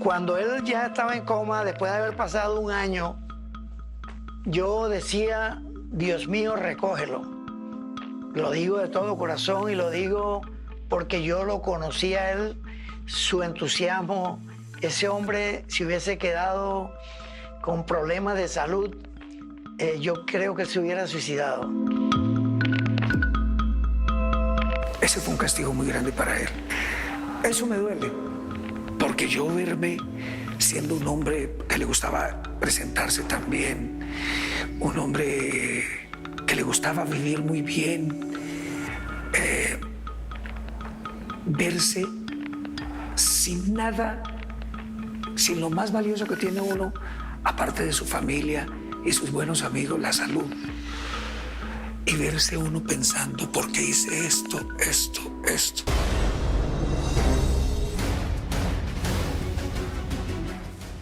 Cuando él ya estaba en coma, después de haber pasado un año, yo decía, Dios mío, recógelo. Lo digo de todo corazón y lo digo porque yo lo conocí a él, su entusiasmo. Ese hombre, si hubiese quedado con problemas de salud, yo creo que se hubiera suicidado. Ese fue un castigo muy grande para él. Eso me duele, porque yo verme siendo un hombre que le gustaba presentarse tan bien, un hombre que le gustaba vivir muy bien, verse sin nada, sin lo más valioso que tiene uno, aparte de su familia y sus buenos amigos, la salud. Y verse uno pensando, ¿por qué hice esto?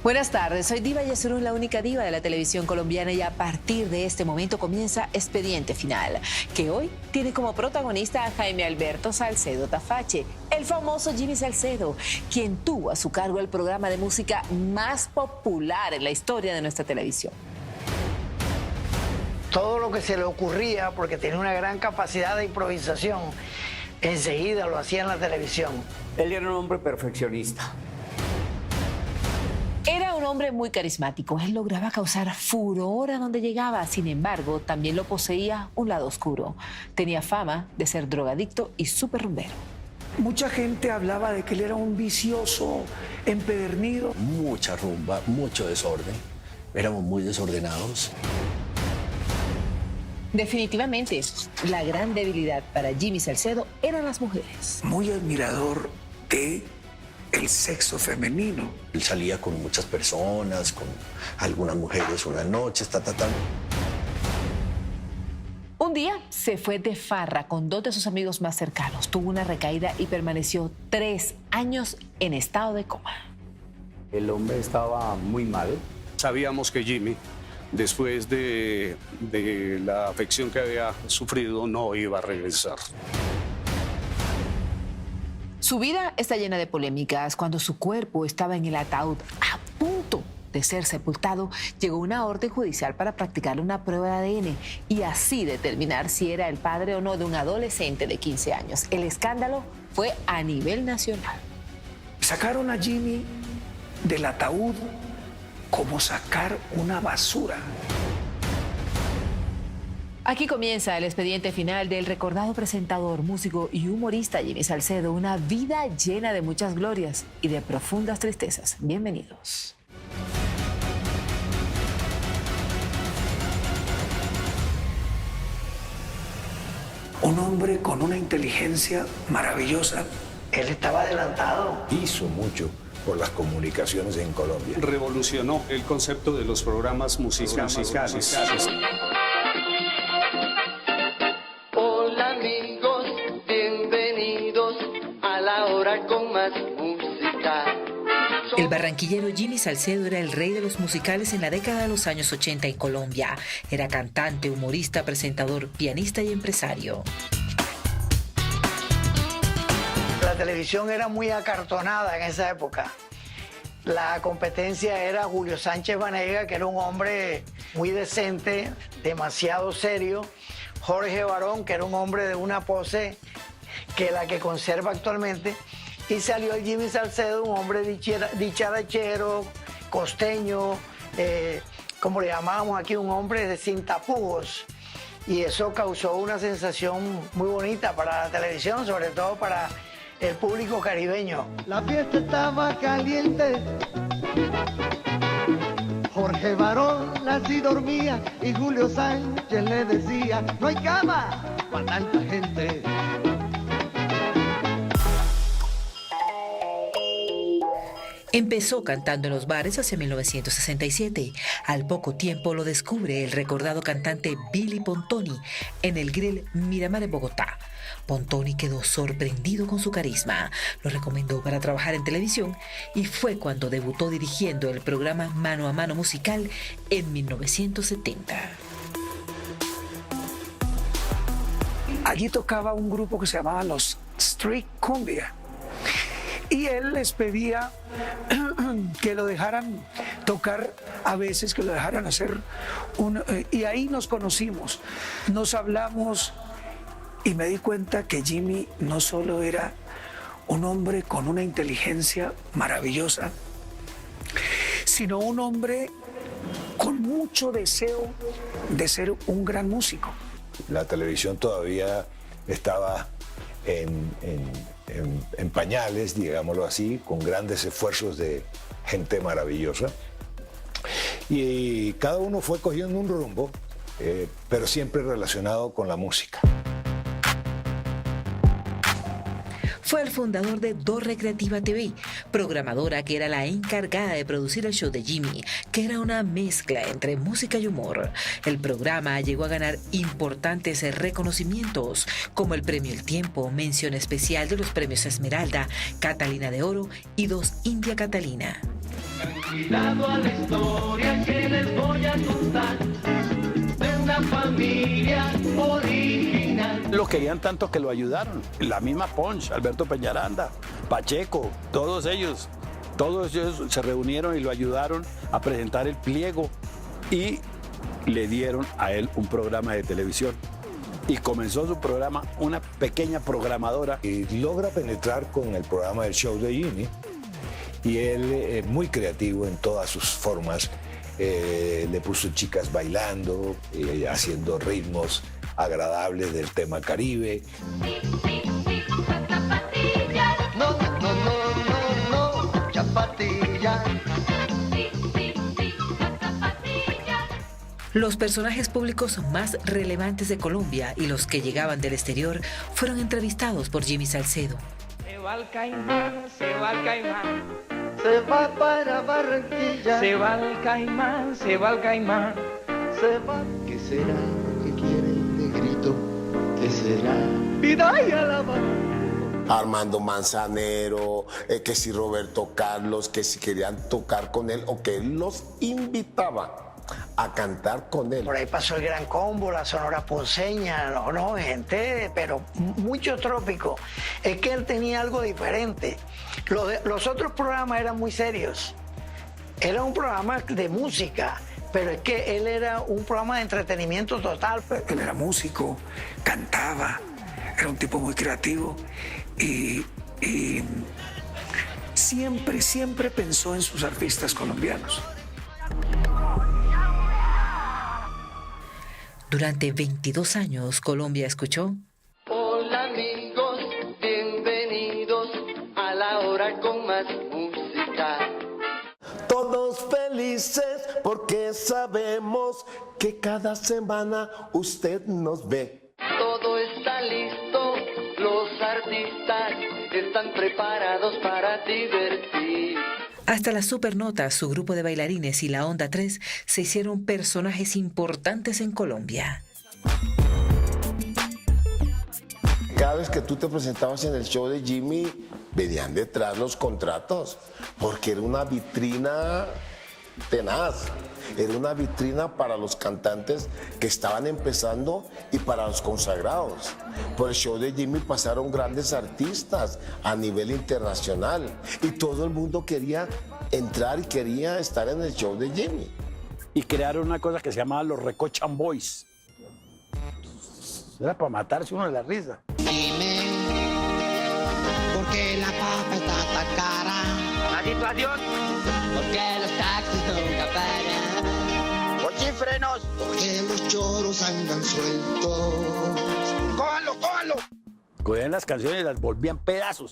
Buenas tardes, soy Diva Yesurún, la única diva de la televisión colombiana, y a partir de este momento comienza Expediente Final, que hoy tiene como protagonista a Jaime Alberto Salcedo Tafache, el famoso Jimmy Salcedo, quien tuvo a su cargo el programa de música más popular en la historia de nuestra televisión. Todo lo que se le ocurría, porque tenía una gran capacidad de improvisación, enseguida lo hacía en la televisión. Él era un hombre perfeccionista. Era un hombre muy carismático. Él lograba causar furor a donde llegaba. Sin embargo, también lo poseía un lado oscuro. Tenía fama de ser drogadicto y súper rumbero. Mucha gente hablaba de que él era un vicioso, empedernido. Mucha rumba, mucho desorden. Éramos muy desordenados. Definitivamente, la gran debilidad para Jimmy Salcedo eran las mujeres. Muy admirador de el sexo femenino. Él salía con muchas personas, con algunas mujeres unas noches, Un día se fue de farra con dos de sus amigos más cercanos. Tuvo una recaída y permaneció 3 años en estado de coma. El hombre estaba muy mal. Sabíamos que Jimmy, después de la afección que había sufrido, no iba a regresar. Su vida está llena de polémicas. Cuando su cuerpo estaba en el ataúd a punto de ser sepultado, llegó una orden judicial para practicarle una prueba de ADN y así determinar si era el padre o no de un adolescente de 15 años. El escándalo fue a nivel nacional. Sacaron a Jimmy del ataúd como sacar una basura. Aquí comienza el expediente final del recordado presentador, músico y humorista Jimmy Salcedo. Una vida llena de muchas glorias y de profundas tristezas. Bienvenidos. Un hombre con una inteligencia maravillosa. Él estaba adelantado. Hizo mucho por las comunicaciones en Colombia. Revolucionó el concepto de los programas musicales. Hola amigos, bienvenidos a la hora con más música. El barranquillero Jimmy Salcedo era el rey de los musicales en la década de los años 80 en Colombia. Era cantante, humorista, presentador, pianista y empresario. La televisión era muy acartonada en esa época. La competencia era Julio Sánchez Vanega, que era un hombre muy decente, demasiado serio. Jorge Barón, que era un hombre de una pose que la que conserva actualmente. Y salió el Jimmy Salcedo, un hombre dicharachero, costeño, como le llamábamos aquí, un hombre de sin tapujos. Y eso causó una sensación muy bonita para la televisión, sobre todo para el público caribeño. La fiesta estaba caliente. Jorge Barón así dormía y Julio Sánchez le decía: no hay cama para tanta gente. Empezó cantando en los bares hacia 1967. Al poco tiempo lo descubre el recordado cantante Billy Pontoni en el Grill Miramar en Bogotá. Pontoni quedó sorprendido con su carisma, lo recomendó para trabajar en televisión y fue cuando debutó dirigiendo el programa Mano a Mano Musical en 1970. Allí tocaba un grupo que se llamaba los Street Cumbia. Y él les pedía que lo dejaran tocar a veces, que lo dejaran hacer y ahí nos conocimos, nos hablamos y me di cuenta que Jimmy no solo era un hombre con una inteligencia maravillosa, sino un hombre con mucho deseo de ser un gran músico. La televisión todavía estaba en pañales, digámoslo así, con grandes esfuerzos de gente maravillosa. Y cada uno fue cogiendo un rumbo, pero siempre relacionado con la música. Fue el fundador de Do Recreativa TV, programadora que era la encargada de producir el show de Jimmy, que era una mezcla entre música y humor. El programa llegó a ganar importantes reconocimientos, como el Premio El Tiempo, mención especial de los Premios Esmeralda, Catalina de Oro y 2 India Catalina. Invitado a la historia que les voy a contar de una familia original. Lo querían tanto que lo ayudaron. La misma Ponch, Alberto Peñaranda, Pacheco, todos ellos se reunieron y lo ayudaron a presentar el pliego y le dieron a él un programa de televisión. Y comenzó su programa, una pequeña programadora. Y logra penetrar con el programa del show de Jimmy. Y él es muy creativo en todas sus formas. Le puso chicas bailando, haciendo ritmos agradables del tema Caribe. No, chapatilla. Los personajes públicos más relevantes de Colombia y los que llegaban del exterior fueron entrevistados por Jimmy Salcedo. Se va el caimán, se va el caimán. Se va para Barranquilla. Se va el caimán, se va el caimán. Se va. ¿Qué será? ¿Qué quiere el negrito? ¿Qué será? Vida y alabanza. Armando Manzanero, que si Roberto Carlos, que si querían tocar con él o que él los invitaba a cantar con él. Por ahí pasó el Gran Combo, la Sonora Ponceña, no, gente, pero mucho trópico. Es que él tenía algo diferente. Los otros programas eran muy serios. Era un programa de música, pero es que él era un programa de entretenimiento total. Él era músico, cantaba, era un tipo muy creativo y siempre pensó en sus artistas colombianos. Durante 22 años, Colombia escuchó. Hola amigos, bienvenidos a la hora con más música. Todos felices porque sabemos que cada semana usted nos ve. Todo está listo, los artistas están preparados para divertir. Hasta las Supernotas, su grupo de bailarines y la Onda 3 se hicieron personajes importantes en Colombia. Cada vez que tú te presentabas en el show de Jimmy, venían detrás los contratos, porque era una vitrina tenaz. Era una vitrina para los cantantes que estaban empezando y para los consagrados. Por el show de Jimmy pasaron grandes artistas a nivel internacional y todo el mundo quería entrar y quería estar en el show de Jimmy. Y crearon una cosa que se llamaba los Recochan Boys. Era para matarse uno de la risa. Dime, ¿por qué la papa está tan cara? La situación. ¿Por qué los taxis nunca paran? ¿Por qué frenos? ¿Por qué los choros andan sueltos? ¡Cójanlo, cójanlo! Cogían las canciones y las volvían pedazos.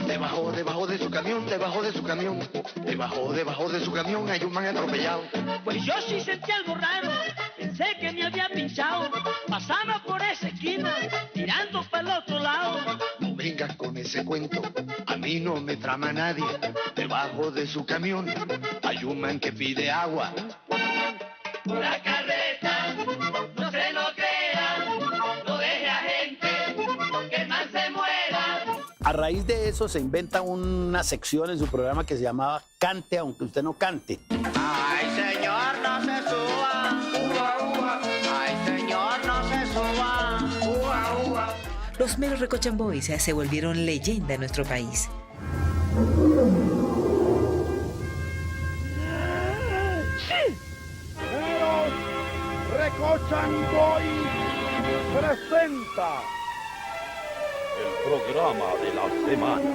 Debajo de su camión, debajo de su camión, debajo de su camión hay un man atropellado. Pues yo sí sentí algo raro, pensé que me había pinchado, pasaba por esa esquina, tirando para el otro lado. No vengas con ese cuento, a mí no me trama nadie. Debajo de su camión hay un man que pide agua. La carreta, no se lo crean, no deje a gente, que el man se muera. A raíz de eso se inventa una sección en su programa que se llamaba Cante aunque usted no cante. Ay, señor, no se suba. Uva, uva. Ay, señor, no se suba. Uva, uva. Los meros Recochan Boys se volvieron leyenda en nuestro país. Recochangoy presenta el programa de la semana.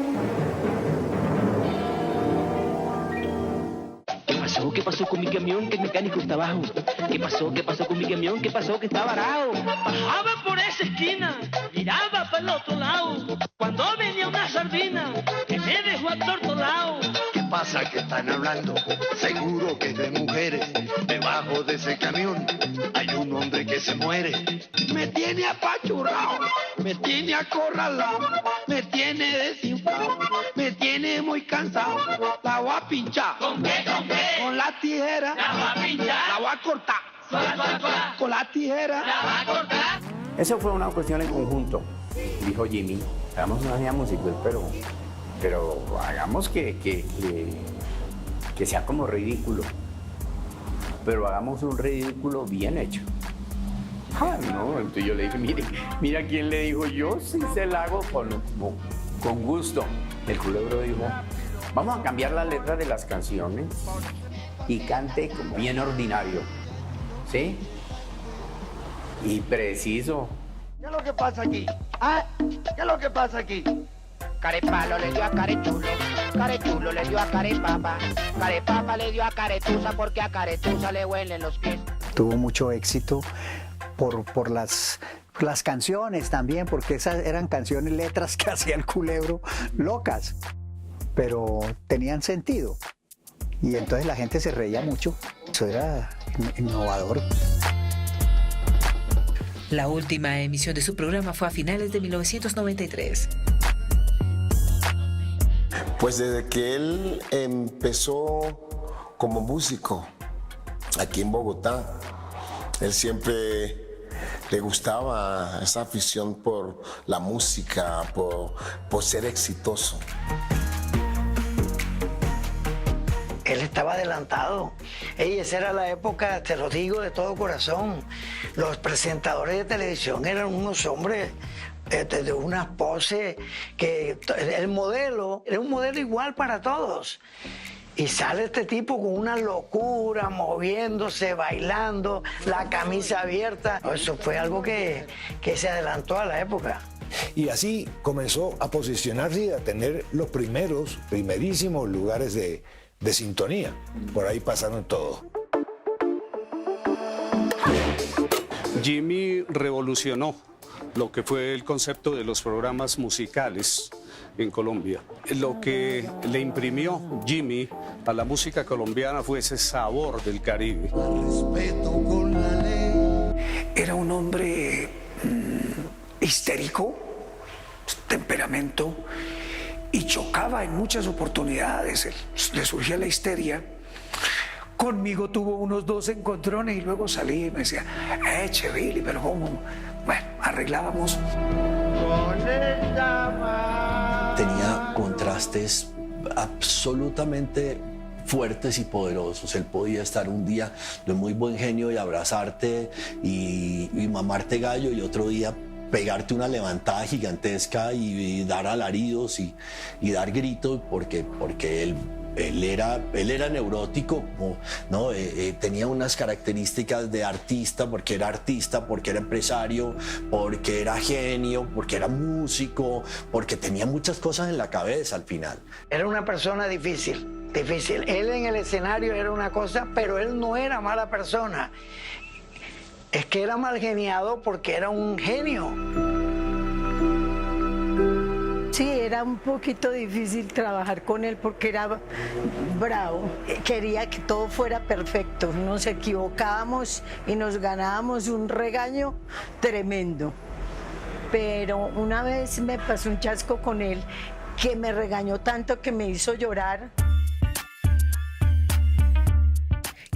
¿Qué pasó con mi camión que el mecánico está abajo? ¿Qué pasó con mi camión? ¿Qué pasó que está varado? Bajaba por esa esquina, miraba para el otro lado, cuando venía una sardina que me dejó atortolado. ¿Qué pasa que están hablando? Seguro que es de mujeres. Debajo de ese camión hay un hombre que se muere. Me tiene apachurrado, me tiene acorralado, me tiene desinflado, me tiene muy cansado. La voy a pinchar. ¿Con qué? Con la tijera. La voy a pinchar. La voy a cortar. Suá. Con la tijera. La voy a cortar. Eso fue una cuestión en conjunto, dijo Jimmy. Hagamos una gira musical, pero hagamos que sea como ridículo. Pero hagamos un ridículo bien hecho. Ah, no, entonces yo le dije, mira quién le dijo, yo sí se la hago con gusto. El culebro dijo, vamos a cambiar la letra de las canciones y cante bien ordinario, ¿sí? Y preciso. ¿Qué es lo que pasa aquí? ¿Ah? ¿Qué es lo que pasa aquí? Carepalo le dio a Carechulo le dio a Carepapa, Carepapa le dio a Caretusa porque a Caretusa le huelen los pies. Tuvo mucho éxito por las canciones también, porque esas eran canciones, letras que hacía el culebro locas, pero tenían sentido. Y entonces la gente se reía mucho. Eso era innovador. La última emisión de su programa fue a finales de 1993. Pues desde que él empezó como músico aquí en Bogotá, él siempre le gustaba esa afición por la música, por ser exitoso. Él estaba adelantado. Esa era la época, te lo digo de todo corazón. Los presentadores de televisión eran unos hombres de unas poses que el modelo era un modelo igual para todos. Y sale este tipo con una locura, moviéndose, bailando, la camisa abierta. Eso fue algo que se adelantó a la época. Y así comenzó a posicionarse y a tener los primerísimos lugares de sintonía. Por ahí pasaron todo. Jimmy revolucionó lo que fue el concepto de los programas musicales en Colombia. Lo que le imprimió Jimmy a la música colombiana fue ese sabor del Caribe. Respeto con la ley. Era un hombre histérico, temperamento, y chocaba en muchas oportunidades. Le surgía la histeria. Conmigo tuvo unos 2 encontrones y luego salí y me decía, che, Billy, pero ¿cómo? Bueno, arreglábamos. Tenía contrastes absolutamente fuertes y poderosos. Él podía estar un día de muy buen genio y abrazarte y mamarte gallo, y otro día pegarte una levantada gigantesca y dar alaridos y dar gritos porque él era neurótico, ¿no? Tenía unas características de artista, porque era empresario, porque era genio, porque era músico, porque tenía muchas cosas en la cabeza al final. Era una persona difícil. Él en el escenario era una cosa, pero él no era mala persona. Es que era mal geniado porque era un genio. Sí, era un poquito difícil trabajar con él porque era bravo. Quería que todo fuera perfecto. Nos equivocábamos y nos ganábamos un regaño tremendo. Pero una vez me pasó un chasco con él que me regañó tanto que me hizo llorar.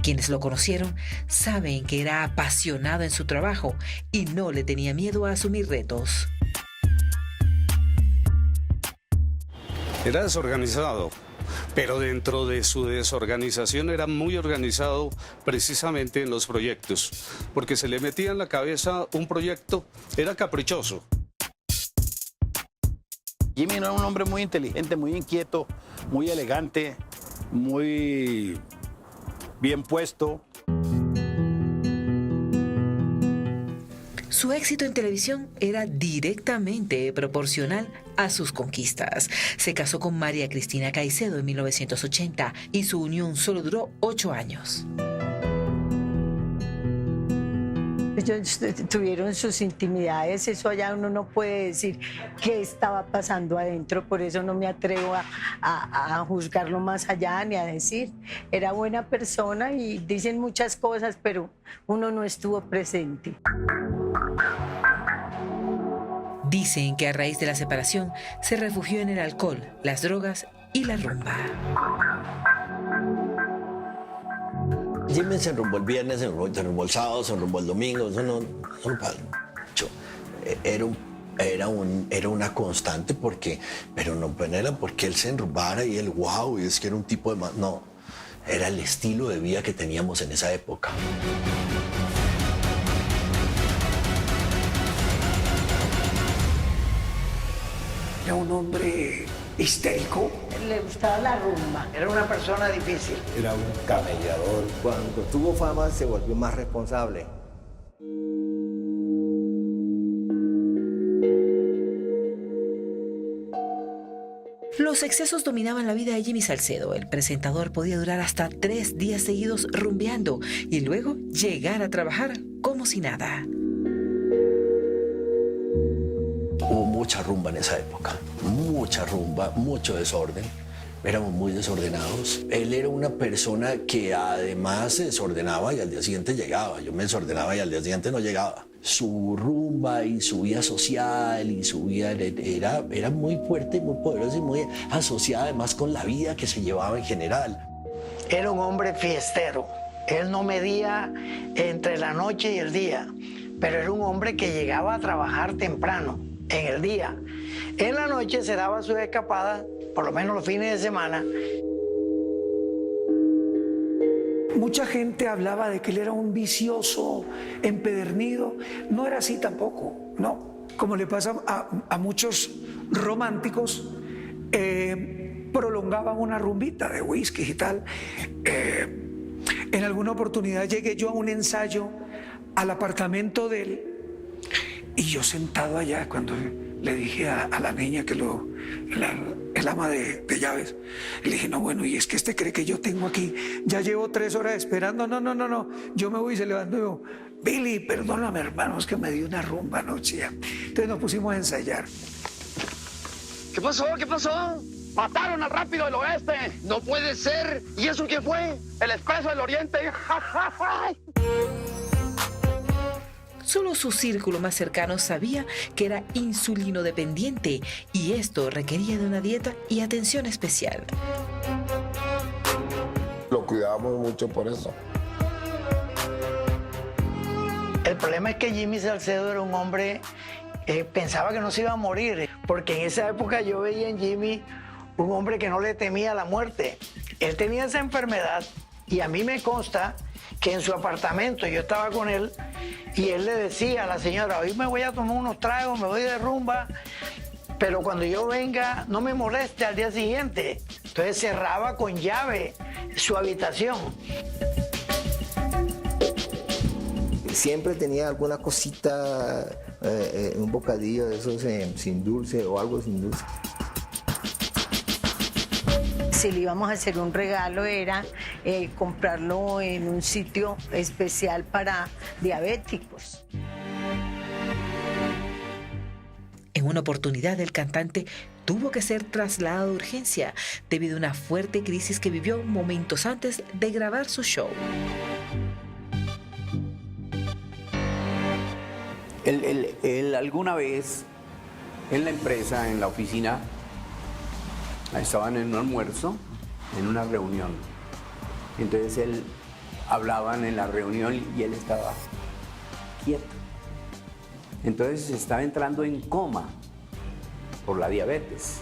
Quienes lo conocieron saben que era apasionado en su trabajo y no le tenía miedo a asumir retos. Era desorganizado, pero dentro de su desorganización era muy organizado precisamente en los proyectos, porque se le metía en la cabeza un proyecto, era caprichoso. Jimmy era un hombre muy inteligente, muy inquieto, muy elegante, muy bien puesto. Su éxito en televisión era directamente proporcional a sus conquistas. Se casó con María Cristina Caicedo en 1980 y su unión solo duró 8 años. Ellos tuvieron sus intimidades, eso allá uno no puede decir qué estaba pasando adentro, por eso no me atrevo a juzgarlo más allá ni a decir. Era buena persona y dicen muchas cosas, pero uno no estuvo presente. Dicen que a raíz de la separación se refugió en el alcohol, las drogas y la rumba. Jimmy se enrumbó el viernes, se enrumbó el sábado, se enrumbó el domingo. Eso no era una constante pero no era porque él se enrumbara y él, wow, y es que era un tipo de... No, era el estilo de vida que teníamos en esa época. Era un hombre histérico. Le gustaba la rumba. Era una persona difícil. Era un camellador. Cuando tuvo fama se volvió más responsable. Los excesos dominaban la vida de Jimmy Salcedo. El presentador podía durar hasta 3 días seguidos rumbeando y luego llegar a trabajar como si nada. Hubo mucha rumba en esa época, mucha rumba, mucho desorden. Éramos muy desordenados. Él era una persona que además se desordenaba y al día siguiente llegaba. Yo me desordenaba y al día siguiente no llegaba. Su rumba y su vida social y su vida era muy fuerte, muy poderosa y muy asociada además con la vida que se llevaba en general. Era un hombre fiestero. Él no medía entre la noche y el día, pero era un hombre que llegaba a trabajar temprano en el día. En la noche se daba sus escapadas, por lo menos los fines de semana. Mucha gente hablaba de que él era un vicioso, empedernido. No era así tampoco, no. Como le pasa a muchos románticos, prolongaban una rumbita de whisky y tal. En alguna oportunidad llegué yo a un ensayo al apartamento de él y yo sentado allá cuando le dije a la niña que el ama de llaves, le dije, no, bueno, y es que cree que yo tengo aquí, ya llevo 3 horas esperando, no, yo me voy y se levantó y digo, Billy, perdóname hermano, es que me dio una rumba anoche ya. Entonces nos pusimos a ensayar. ¿Qué pasó? ¿Qué pasó? Mataron al Rápido del Oeste. No puede ser. ¿Y eso quién fue? El Expreso del Oriente. Solo su círculo más cercano sabía que era insulino dependiente y esto requería de una dieta y atención especial. Lo cuidábamos mucho por eso. El problema es que Jimmy Salcedo era un hombre, pensaba que no se iba a morir, porque en esa época yo veía en Jimmy un hombre que no le temía la muerte. Él tenía esa enfermedad y a mí me consta que en su apartamento yo estaba con él y él le decía a la señora, hoy me voy a tomar unos tragos, me voy de rumba, pero cuando yo venga no me moleste al día siguiente. Entonces cerraba con llave su habitación. Siempre tenía alguna cosita, un bocadillo de esos sin dulce o algo sin dulce. Si le íbamos a hacer un regalo era comprarlo en un sitio especial para diabéticos. En una oportunidad, el cantante tuvo que ser trasladado de urgencia debido a una fuerte crisis que vivió momentos antes de grabar su show. Él alguna vez en la empresa, en la oficina, estaban en un almuerzo, en una reunión. Entonces él hablaban en la reunión y él estaba quieto. Entonces estaba entrando en coma por la diabetes.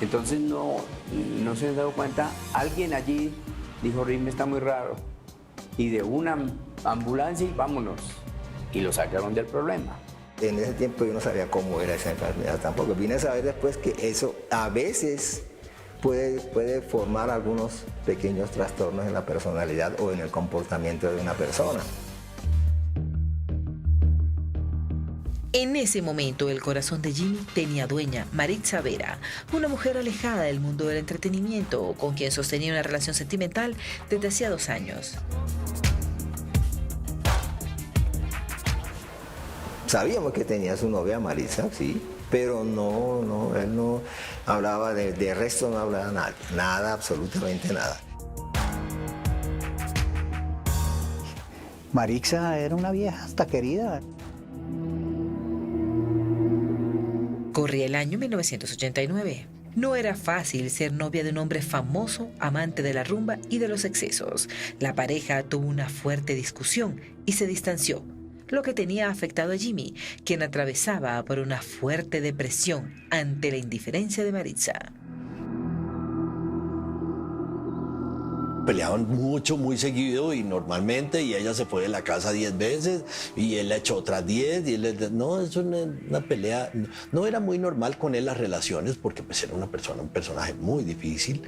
Entonces no se han dado cuenta. Alguien allí dijo, Ritme está muy raro. Y de una ambulancia y vámonos. Y lo sacaron del problema. En ese tiempo yo no sabía cómo era esa enfermedad tampoco. Vine a saber después que eso a veces puede formar algunos pequeños trastornos en la personalidad o en el comportamiento de una persona. En ese momento, el corazón de Jimmy tenía dueña Maritza Vera, una mujer alejada del mundo del entretenimiento, con quien sostenía una relación sentimental desde hacía 2 años. Sabíamos que tenía su novia Maritza, sí, pero él no hablaba de resto, no hablaba nada, absolutamente nada. Maritza era una vieja hasta querida. Corría el año 1989. No era fácil ser novia de un hombre famoso, amante de la rumba y de los excesos. La pareja tuvo una fuerte discusión y se distanció, lo que tenía afectado a Jimmy, quien atravesaba por una fuerte depresión ante la indiferencia de Maritza. Peleaban mucho, muy seguido y normalmente, y ella se fue de la casa 10 veces y él la echó otras 10 y él, no, es una pelea, no era muy normal con él las relaciones porque pues era un personaje muy difícil.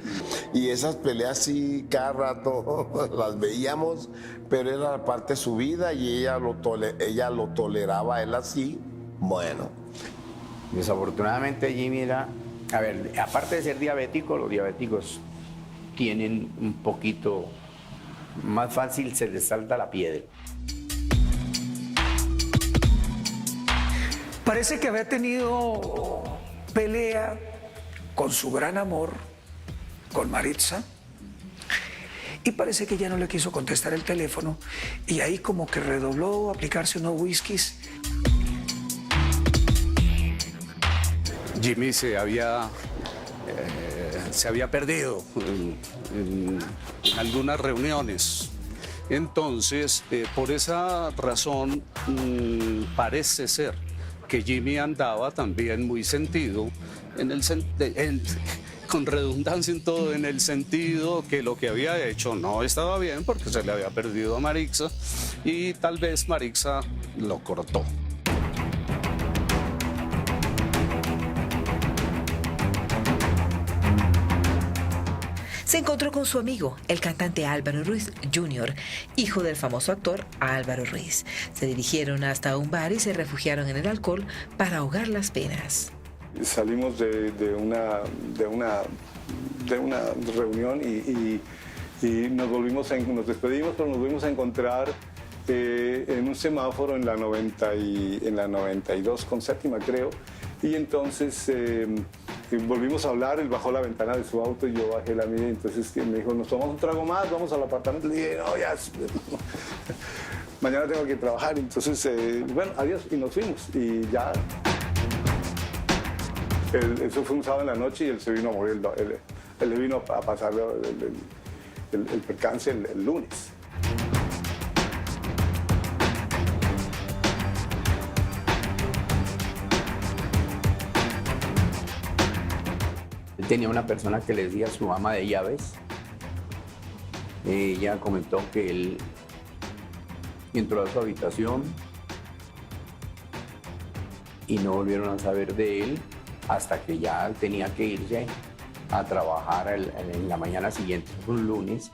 Y esas peleas sí cada rato las veíamos, pero era parte de su vida y ella lo toleraba a él así. Bueno. Desafortunadamente Jimmy era, a ver, aparte de ser diabético, los diabéticos tienen un poquito más fácil, se les salta la piedra. Parece que había tenido pelea con su gran amor, con Maritza, y parece que ya no le quiso contestar el teléfono, y ahí como que redobló a aplicarse unos whiskies. Jimmy se había perdido en algunas reuniones. Entonces, por esa razón, parece ser que Jimmy andaba también muy sentido, con redundancia en todo, en el sentido que lo que había hecho no estaba bien porque se le había perdido a Maritza y tal vez Maritza lo cortó. Se encontró con su amigo, el cantante Álvaro Ruiz Jr., hijo del famoso actor Álvaro Ruiz. Se dirigieron hasta un bar y se refugiaron en el alcohol para ahogar las penas. Salimos de una reunión y nos despedimos, pero nos volvimos a encontrar en un semáforo en la 92 con séptima, creo. Y entonces volvimos a hablar, él bajó la ventana de su auto y yo bajé la mía. Entonces me dijo, nos tomamos un trago más, vamos al apartamento. Le dije, no, ya, mañana tengo que trabajar. Entonces, bueno, adiós, y nos fuimos. Y ya, eso fue un sábado en la noche y él se vino a morir, él le vino a pasar el percance el lunes. Él tenía una persona que le decía su ama de llaves. Ella comentó que él entró a su habitación y no volvieron a saber de él hasta que ya tenía que irse a trabajar en la mañana siguiente, un lunes.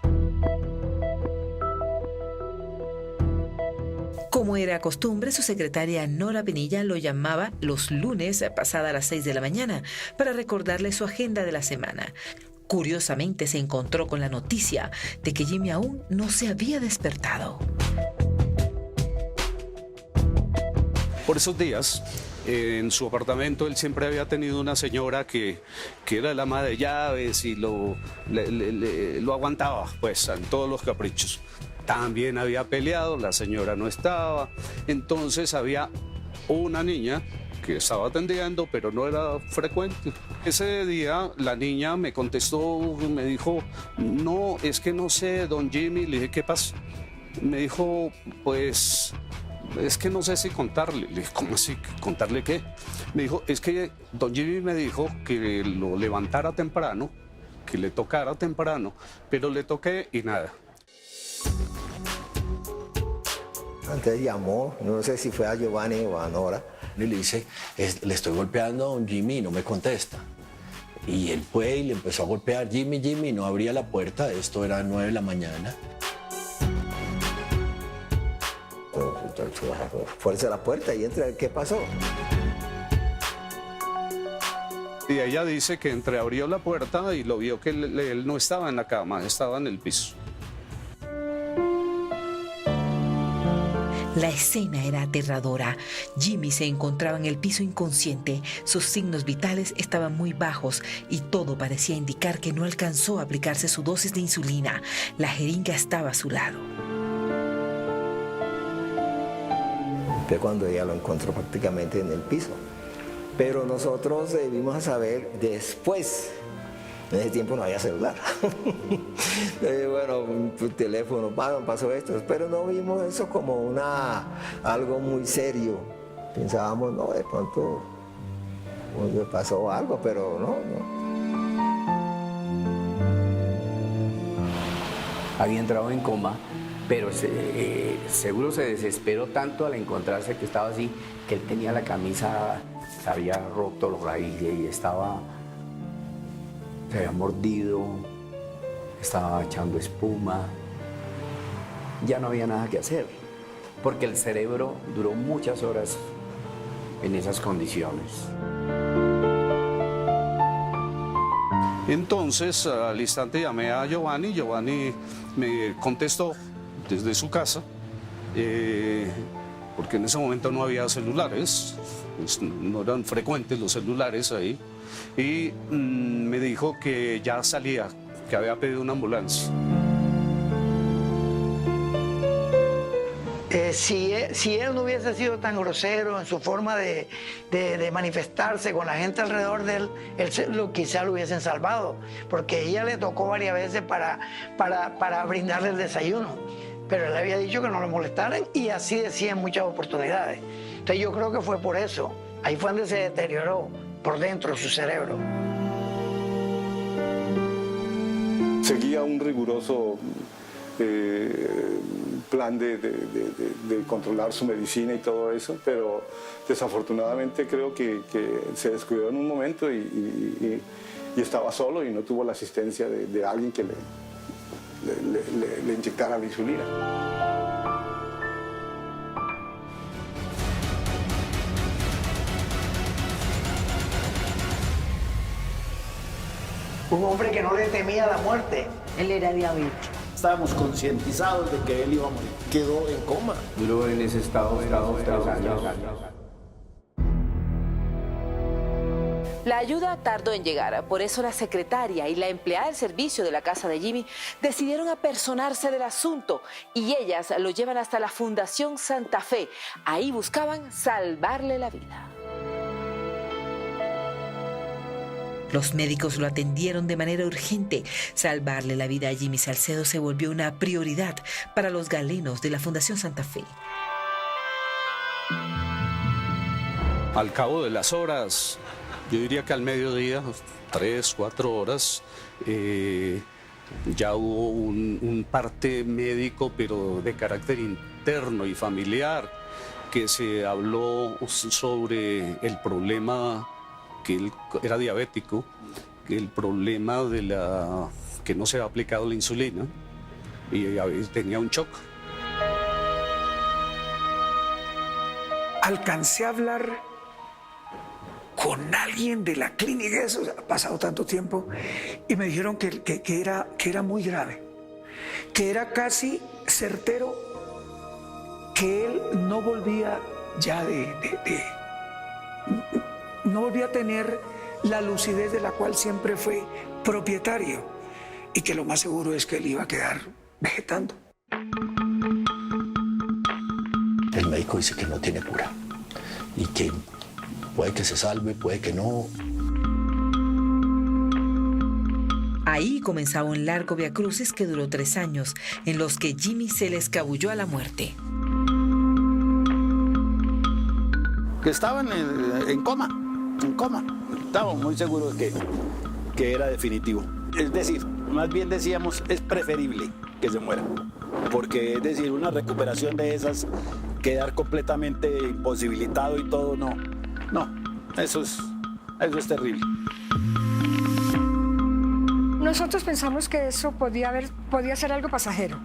Como era costumbre, su secretaria Nora Penilla lo llamaba los lunes pasada las 6 de la mañana para recordarle su agenda de la semana. Curiosamente se encontró con la noticia de que Jimmy aún no se había despertado. Por esos días, en su apartamento, él siempre había tenido una señora que era el ama de llaves y lo aguantaba pues, en todos los caprichos. También había peleado, la señora no estaba, entonces había una niña que estaba atendiendo, pero no era frecuente. Ese día la niña me contestó, me dijo, no, es que no sé, don Jimmy. Le dije, ¿qué pasa? Me dijo, pues, es que no sé si contarle. Le dije, ¿cómo así? ¿Contarle qué? Me dijo, es que don Jimmy me dijo que lo levantara temprano, que le tocara temprano, pero le toqué y nada. Entonces llamó, no sé si fue a Giovanni o a Nora, Y le dice, le estoy golpeando a don Jimmy y no me contesta. Y él fue y le empezó a golpear, Jimmy, Jimmy, no abría la puerta, esto era 9 de la mañana. Fuerza la puerta y entra, ¿qué pasó? Y ella dice que entreabrió la puerta y lo vio que él no estaba en la cama, estaba en el piso. La escena era aterradora. Jimmy se encontraba en el piso inconsciente, sus signos vitales estaban muy bajos y todo parecía indicar que no alcanzó a aplicarse su dosis de insulina. La jeringa estaba a su lado. Fue cuando ella lo encontró prácticamente en el piso. Pero nosotros debimos a saber después. En ese tiempo no había celular. Bueno, tu teléfono, pasó esto. Pero no vimos eso como algo muy serio. Pensábamos, no, de pronto pasó algo, pero no. Había entrado en coma, pero seguro se desesperó tanto al encontrarse que estaba así, que él tenía la camisa, se había roto los raíces y se había mordido, estaba echando espuma. Ya no había nada que hacer, porque el cerebro duró muchas horas en esas condiciones. Entonces, al instante llamé a Giovanni. Giovanni me contestó desde su casa, porque en ese momento no había celulares, pues no eran frecuentes los celulares ahí, y me dijo que ya salía, que había pedido una ambulancia. Si él no hubiese sido tan grosero en su forma de manifestarse con la gente alrededor de él, quizá lo hubiesen salvado, porque ella le tocó varias veces para brindarle el desayuno, pero él había dicho que no lo molestaran y así decía en muchas oportunidades. Entonces yo creo que fue por eso, ahí fue donde se deterioró por dentro su cerebro. Seguía un riguroso plan de controlar su medicina y todo eso, pero desafortunadamente creo que se descuidó en un momento y estaba solo y no tuvo la asistencia de alguien que le inyectara la insulina. Un hombre que no le temía la muerte. Él era diabético. Estábamos concientizados de que él iba a morir. Quedó en coma. Duró en ese estado 3 años. La ayuda tardó en llegar, por eso la secretaria y la empleada del servicio de la casa de Jimmy decidieron apersonarse del asunto y ellas lo llevan hasta la Fundación Santa Fe. Ahí buscaban salvarle la vida. Los médicos lo atendieron de manera urgente. Salvarle la vida a Jimmy Salcedo se volvió una prioridad para los galenos de la Fundación Santa Fe. Al cabo de las horas, yo diría que al mediodía, 3, 4 horas, ya hubo un parte médico, pero de carácter interno y familiar, que se habló sobre el problema, que él era diabético, que el problema de que no se había aplicado la insulina y tenía un shock. Alcancé a hablar con alguien de la clínica, eso ha pasado tanto tiempo, y me dijeron que era muy grave, que era casi certero que él no volvía ya no volvía a tener la lucidez de la cual siempre fue propietario y que lo más seguro es que él iba a quedar vegetando. El médico dice que no tiene cura y que puede que se salve, puede que no. Ahí comenzaba un largo viacrucis que duró 3 años, en los que Jimmy se le escabulló a la muerte. Que estaban en coma. Estábamos muy seguros que era definitivo. Es decir, más bien decíamos, es preferible que se muera. Porque, es decir, una recuperación de esas, quedar completamente imposibilitado y todo, no. No, eso es terrible. Nosotros pensamos que eso podía ser algo pasajero,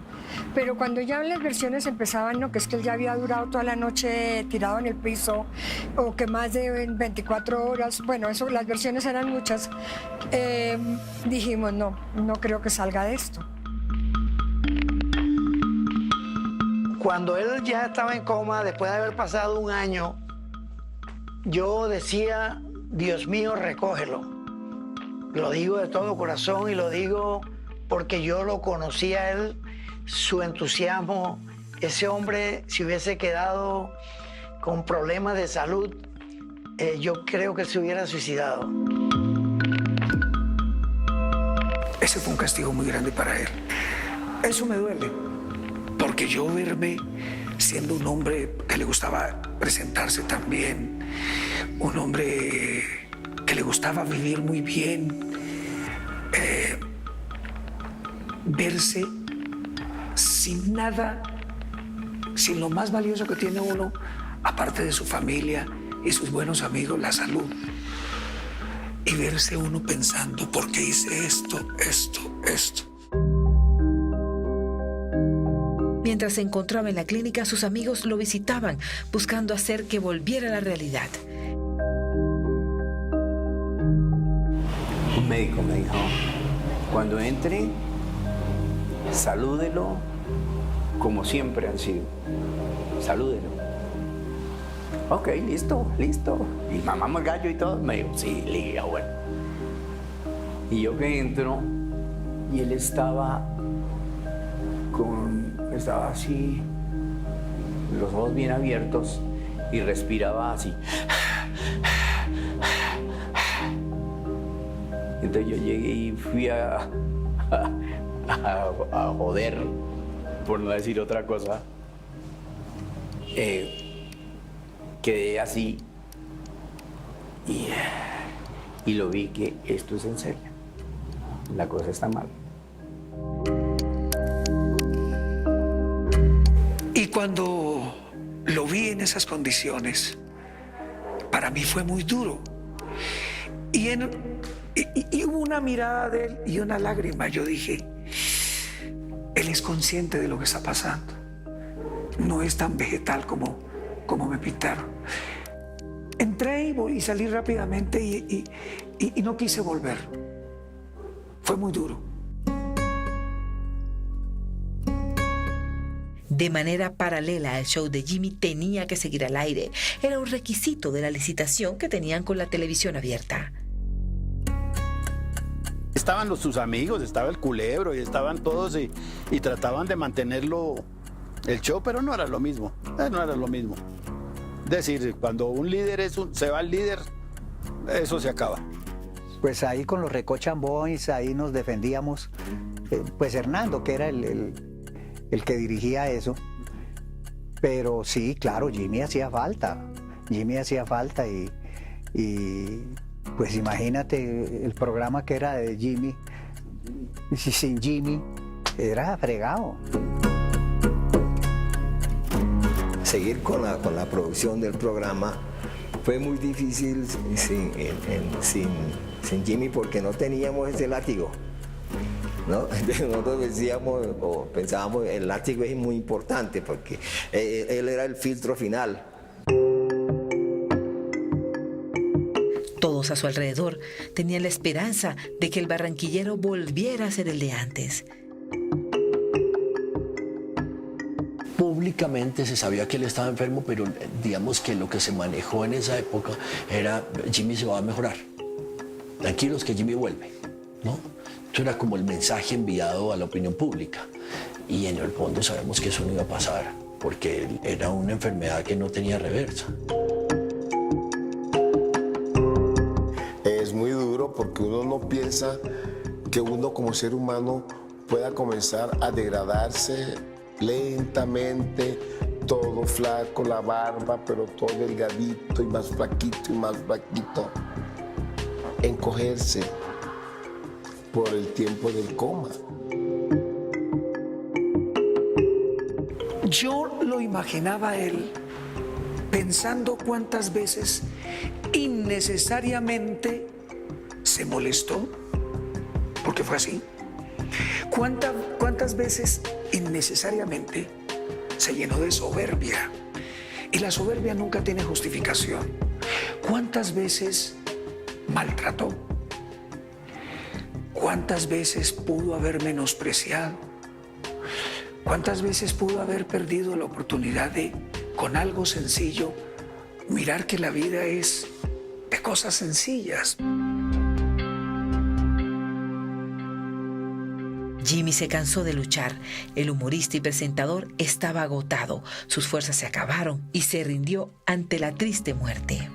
pero cuando ya las versiones empezaban, no, que es que él ya había durado toda la noche tirado en el piso, o que más de 24 horas, bueno, eso, las versiones eran muchas, dijimos, no creo que salga de esto. Cuando él ya estaba en coma, después de haber pasado un año, yo decía, Dios mío, recógelo. Lo digo de todo corazón y lo digo porque yo lo conocí a él, su entusiasmo. Ese hombre, si hubiese quedado con problemas de salud, yo creo que se hubiera suicidado. Ese fue un castigo muy grande para él. Eso me duele, porque yo verme siendo un hombre que le gustaba presentarse también, un hombre que le gustaba vivir muy bien, verse sin nada, sin lo más valioso que tiene uno, aparte de su familia y sus buenos amigos, la salud. Y verse uno pensando, ¿por qué hice esto? Mientras se encontraba en la clínica, sus amigos lo visitaban, buscando hacer que volviera a la realidad. Un médico me dijo, cuando entre, salúdelo como siempre han sido. Salúdelo. Ok, listo. Y mamamos el gallo y todo. Me dijo, sí, liga, bueno. Y yo que entro, y él estaba así, los ojos bien abiertos, y respiraba así. Entonces yo llegué y fui a joder, por no decir otra cosa. Quedé así y lo vi que esto es en serio. La cosa está mal. Y cuando lo vi en esas condiciones, para mí fue muy duro. Y hubo una mirada de él y una lágrima. Yo dije, él es consciente de lo que está pasando. No es tan vegetal como me pintaron. Entré y salí rápidamente y no quise volver. Fue muy duro. De manera paralela, el show de Jimmy tenía que seguir al aire. Era un requisito de la licitación que tenían con la televisión abierta. Estaban sus amigos, estaba el Culebro y estaban todos y trataban de mantenerlo el show, pero no era lo mismo. No era lo mismo. Es decir, cuando un líder se va el líder, eso se acaba. Pues ahí con los Recochan Boys, ahí nos defendíamos. Pues Hernando, que era el que dirigía eso. Pero sí, claro, Jimmy hacía falta y pues imagínate el programa que era de Jimmy, y sin Jimmy era fregado. Seguir con la producción del programa fue muy difícil sin Jimmy, porque no teníamos ese látigo, ¿no? Nosotros decíamos o pensábamos, el látigo es muy importante porque él era el filtro final. Todos a su alrededor tenían la esperanza de que el barranquillero volviera a ser el de antes. Públicamente se sabía que él estaba enfermo, pero digamos que lo que se manejó en esa época era Jimmy se va a mejorar. Tranquilos que Jimmy vuelve, ¿no? Eso era como el mensaje enviado a la opinión pública. Y en el fondo sabemos que eso no iba a pasar, porque era una enfermedad que no tenía reversa. Es muy duro porque uno no piensa que uno como ser humano pueda comenzar a degradarse lentamente, todo flaco, la barba, pero todo delgadito y más flaquito y más flaquito, encogerse por el tiempo del coma. Yo lo imaginaba a él pensando cuántas veces innecesariamente se molestó, porque fue así. ¿Cuántas veces innecesariamente se llenó de soberbia? Y la soberbia nunca tiene justificación. ¿Cuántas veces maltrató? ¿Cuántas veces pudo haber menospreciado? ¿Cuántas veces pudo haber perdido la oportunidad de, con algo sencillo, mirar que la vida es de cosas sencillas? Jimmy se cansó de luchar. El humorista y presentador estaba agotado. Sus fuerzas se acabaron y se rindió ante la triste muerte.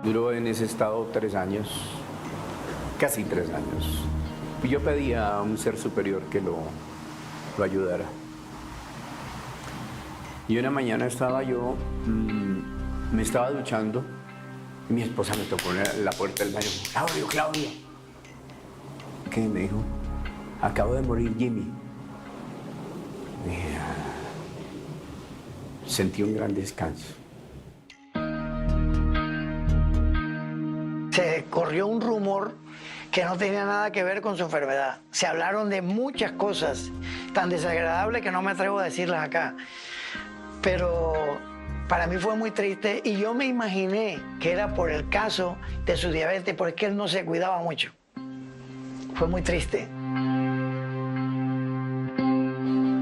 Duró en ese estado 3 años, casi 3 años. Y yo pedía a un ser superior que lo ayudara. Y una mañana estaba yo, me estaba duchando, y mi esposa me tocó en la puerta del baño. Claudio. ¿Qué? Me dijo, acabo de morir Jimmy. Sentí un gran descanso. Se corrió un rumor que no tenía nada que ver con su enfermedad. Se hablaron de muchas cosas tan desagradables que no me atrevo a decirlas acá. Pero para mí fue muy triste y yo me imaginé que era por el caso de su diabetes, porque él no se cuidaba mucho. Fue muy triste.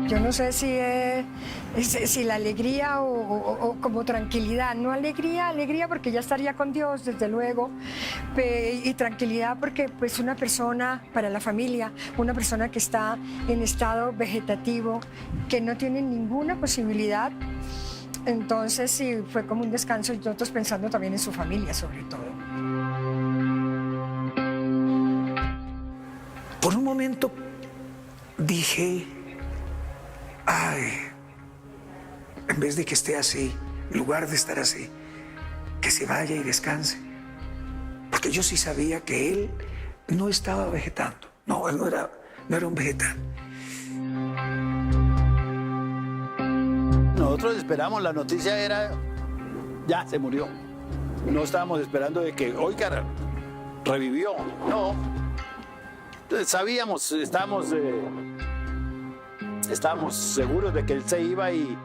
Yo no sé si la alegría o como tranquilidad. No alegría porque ya estaría con Dios, desde luego, y tranquilidad porque pues una persona, para la familia, una persona que está en estado vegetativo, que no tiene ninguna posibilidad. Entonces sí, fue como un descanso y nosotros pensando también en su familia, sobre todo. Por un momento dije, ay, en vez de que esté así, en lugar de estar así, que se vaya y descanse. Porque yo sí sabía que él no estaba vegetando. No, él no era un vegetal. Nosotros esperamos, la noticia era, ya se murió. No estábamos esperando de que, oiga, revivió. No. Sabíamos, estábamos seguros de que él se iba y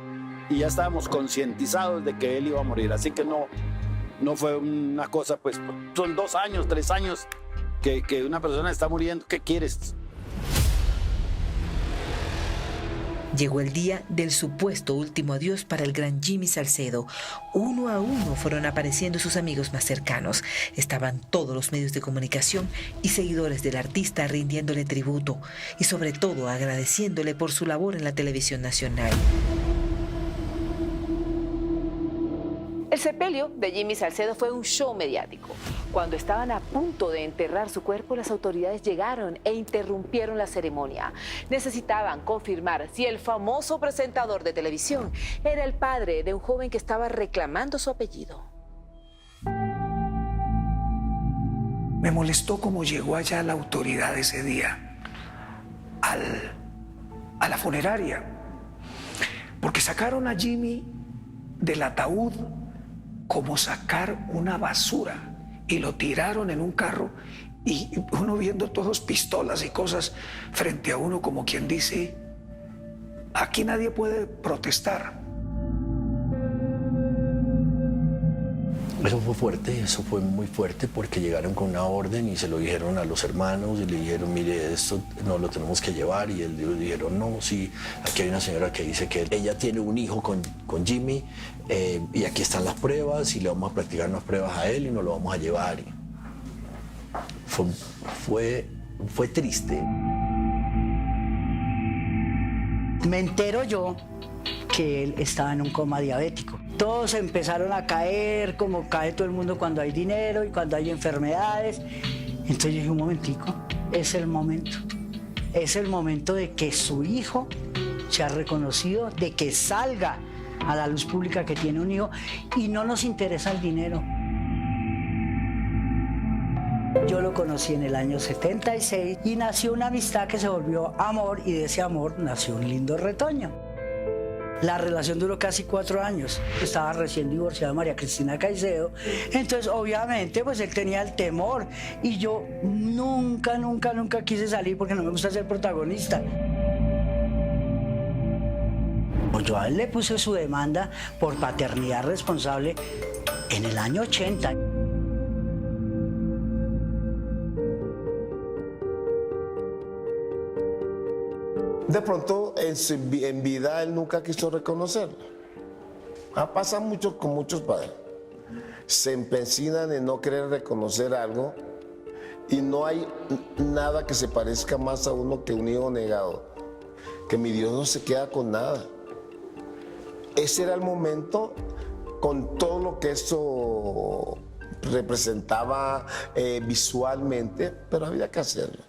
ya estábamos concientizados de que él iba a morir. Así que no fue una cosa, pues, son 2 años, 3 años que una persona está muriendo. ¿Qué quieres? Llegó el día del supuesto último adiós para el gran Jimmy Salcedo. Uno a uno fueron apareciendo sus amigos más cercanos. Estaban todos los medios de comunicación y seguidores del artista rindiéndole tributo y sobre todo agradeciéndole por su labor en la televisión nacional. El sepelio de Jimmy Salcedo fue un show mediático. Cuando estaban a punto de enterrar su cuerpo, las autoridades llegaron e interrumpieron la ceremonia. Necesitaban confirmar si el famoso presentador de televisión era el padre de un joven que estaba reclamando su apellido. Me molestó cómo llegó allá la autoridad ese día, a la funeraria, porque sacaron a Jimmy del ataúd como sacar una basura y lo tiraron en un carro y uno viendo todos pistolas y cosas frente a uno como quien dice, aquí nadie puede protestar. Eso fue fuerte, eso fue muy fuerte porque llegaron con una orden y se lo dijeron a los hermanos y le dijeron, mire, esto no lo tenemos que llevar, y ellos dijeron, no, sí, aquí hay una señora que dice que ella tiene un hijo con Jimmy y aquí están las pruebas y le vamos a practicar unas pruebas a él y nos lo vamos a llevar. Y fue triste. Me entero yo que él estaba en un coma diabético. Todos empezaron a caer, como cae todo el mundo cuando hay dinero y cuando hay enfermedades. Entonces yo dije, un momentico, es el momento. Es el momento de que su hijo sea reconocido, de que salga a la luz pública que tiene un hijo y no nos interesa el dinero. Yo lo conocí en el año 76 y nació una amistad que se volvió amor y de ese amor nació un lindo retoño. La relación duró casi 4 años. Estaba recién divorciada de María Cristina Caicedo. Entonces, obviamente, pues él tenía el temor. Y yo nunca quise salir porque no me gusta ser protagonista. Pues yo a él le puse su demanda por paternidad responsable en el año 80. De pronto, en vida, él nunca quiso reconocerlo. Pasa mucho con muchos padres. Se empecinan en no querer reconocer algo y no hay nada que se parezca más a uno que un hijo negado. Que mi Dios no se queda con nada. Ese era el momento, con todo lo que eso representaba visualmente, pero había que hacerlo.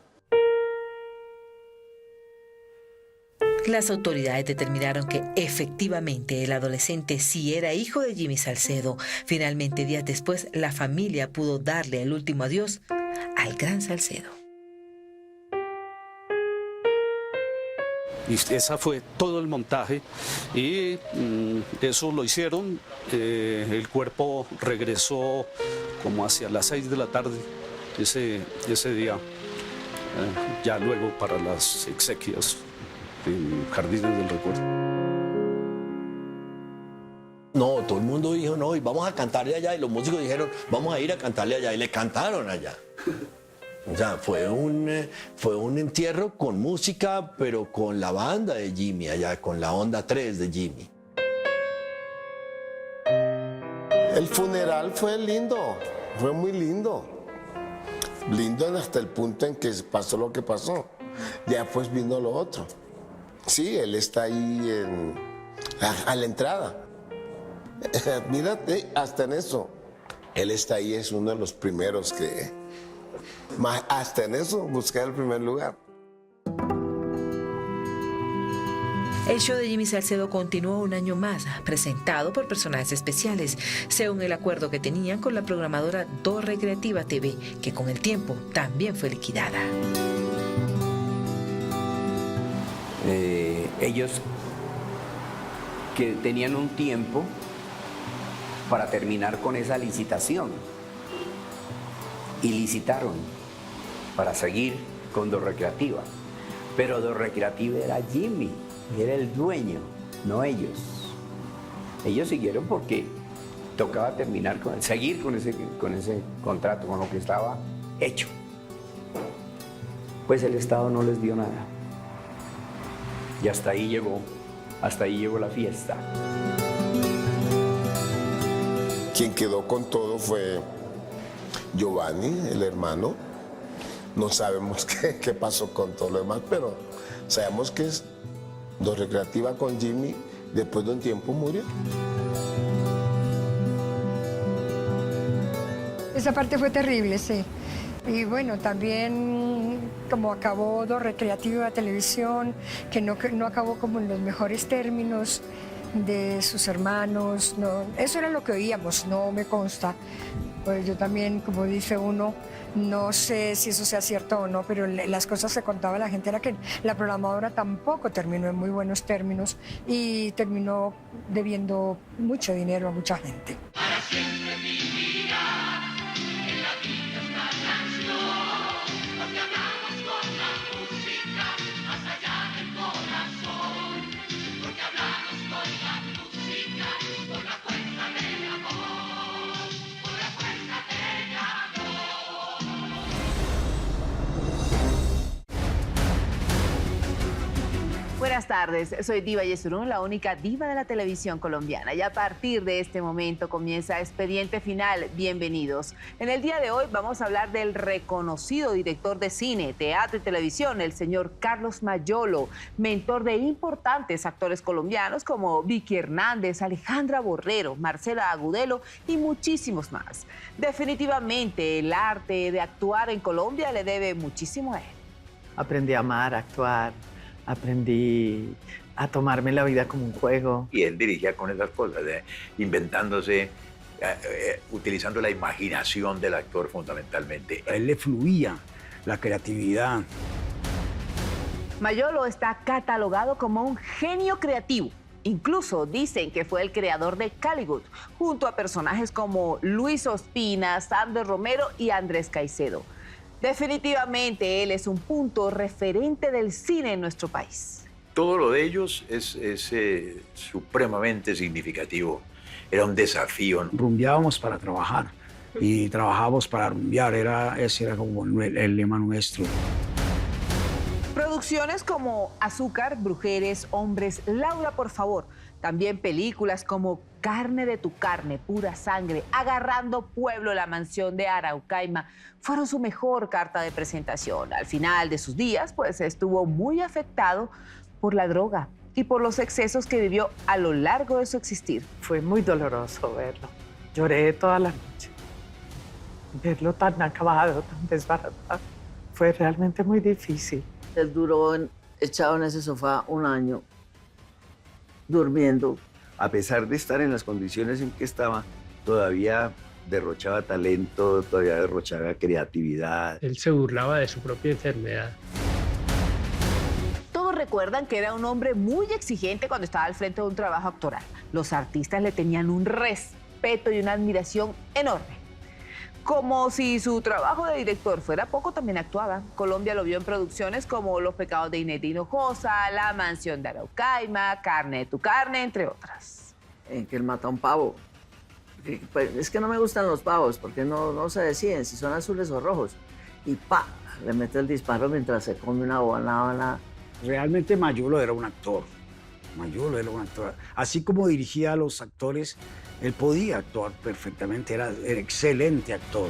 Las autoridades determinaron que efectivamente el adolescente sí era hijo de Jimmy Salcedo. Finalmente, días después, la familia pudo darle el último adiós al gran Salcedo. Y esa fue todo el montaje y eso lo hicieron. El cuerpo regresó como hacia las 6 de la tarde ese día, ya luego para las exequias en Jardines del Recuerdo. No, todo el mundo dijo no, y vamos a cantarle allá, y los músicos dijeron vamos a ir a cantarle allá, y le cantaron allá. O sea, fue un entierro con música, pero con la banda de Jimmy allá, con la Onda 3 de Jimmy. El funeral fue lindo, fue muy lindo. Lindo hasta el punto en que pasó lo que pasó. Ya pues vino lo otro. Sí, él está ahí a la entrada. Mírate, hasta en eso. Él está ahí, es uno de los primeros que... Hasta en eso busqué el primer lugar. El show de Jimmy Salcedo continuó un año más, presentado por personajes especiales, según el acuerdo que tenían con la programadora Do Recreativa TV, que con el tiempo también fue liquidada. Ellos que tenían un tiempo para terminar con esa licitación y licitaron para seguir con Do Recreativa, pero Do Recreativa era Jimmy, era el dueño, no ellos. Ellos siguieron porque tocaba terminar seguir con ese contrato, con lo que estaba hecho. Pues el Estado no les dio nada. Y hasta ahí llegó la fiesta. Quien quedó con todo fue Giovanni, el hermano. No sabemos qué pasó con todo lo demás, pero sabemos que es Do Recreativa con Jimmy. Después de un tiempo murió. Esa parte fue terrible, sí. Y bueno, también como acabó Do Recreativa Televisión, que no acabó como en los mejores términos de sus hermanos. No, eso era lo que oíamos, no me consta. Pues yo también, como dice uno, no sé si eso sea cierto o no, pero las cosas que contaba la gente era que la programadora tampoco terminó en muy buenos términos y terminó debiendo mucho dinero a mucha gente. Para siempre vivirá en la vida esta canción, porque hablamos con la música más allá del corazón, porque hablamos con la música por la fuerza del amor, por la fuerza del amor. Buenas tardes, soy Diva Yesurún, la única diva de la televisión colombiana, y a partir de este momento comienza Expediente Final. Bienvenidos. En el día de hoy vamos a hablar del reconocido director de cine, teatro y televisión, el señor Carlos Mayolo, mentor de importantes actores colombianos como Vicky Hernández, Alejandra Borrero, Marcela Agudelo y muchísimos más. Definitivamente el arte de actuar en Colombia le debe muchísimo a él. Aprendí a amar, a actuar. Aprendí a tomarme la vida como un juego. Y él dirigía con esas cosas, inventándose, utilizando la imaginación del actor fundamentalmente. A él le fluía la creatividad. Mayolo está catalogado como un genio creativo. Incluso dicen que fue el creador de Caligula, junto a personajes como Luis Ospina, Sandro Romero y Andrés Caicedo. Definitivamente él es un punto referente del cine en nuestro país. Todo lo de ellos es supremamente significativo. Era un desafío. Rumbeábamos para trabajar y trabajábamos para rumbear. Ese era como el lema nuestro. Producciones como Azúcar, Brujeres, Hombres, Laura, por favor. También películas como Carne de tu carne, Pura sangre, Agarrando pueblo, La mansión de Araucaima, fueron su mejor carta de presentación. Al final de sus días, pues estuvo muy afectado por la droga y por los excesos que vivió a lo largo de su existir. Fue muy doloroso verlo. Lloré toda la noche. Verlo tan acabado, tan desbaratado, fue realmente muy difícil. Él duró echado en ese sofá un año, durmiendo. A pesar de estar en las condiciones en que estaba, todavía derrochaba talento, todavía derrochaba creatividad. Él se burlaba de su propia enfermedad. Todos recuerdan que era un hombre muy exigente cuando estaba al frente de un trabajo actoral. Los artistas le tenían un respeto y una admiración enorme. Como si su trabajo de director fuera poco, también actuaba. Colombia lo vio en producciones como Los pecados de Inés de Hinojosa, La mansión de Araucaima, Carne de tu carne, entre otras. Que él mata a un pavo. Pues, es que no me gustan los pavos porque no se deciden si son azules o rojos. Y ¡pa! Le mete el disparo mientras se come una guanábana. Realmente Mayolo era un actor. Mayolo era un actor. Así como dirigía a los actores, él podía actuar perfectamente, era excelente actor.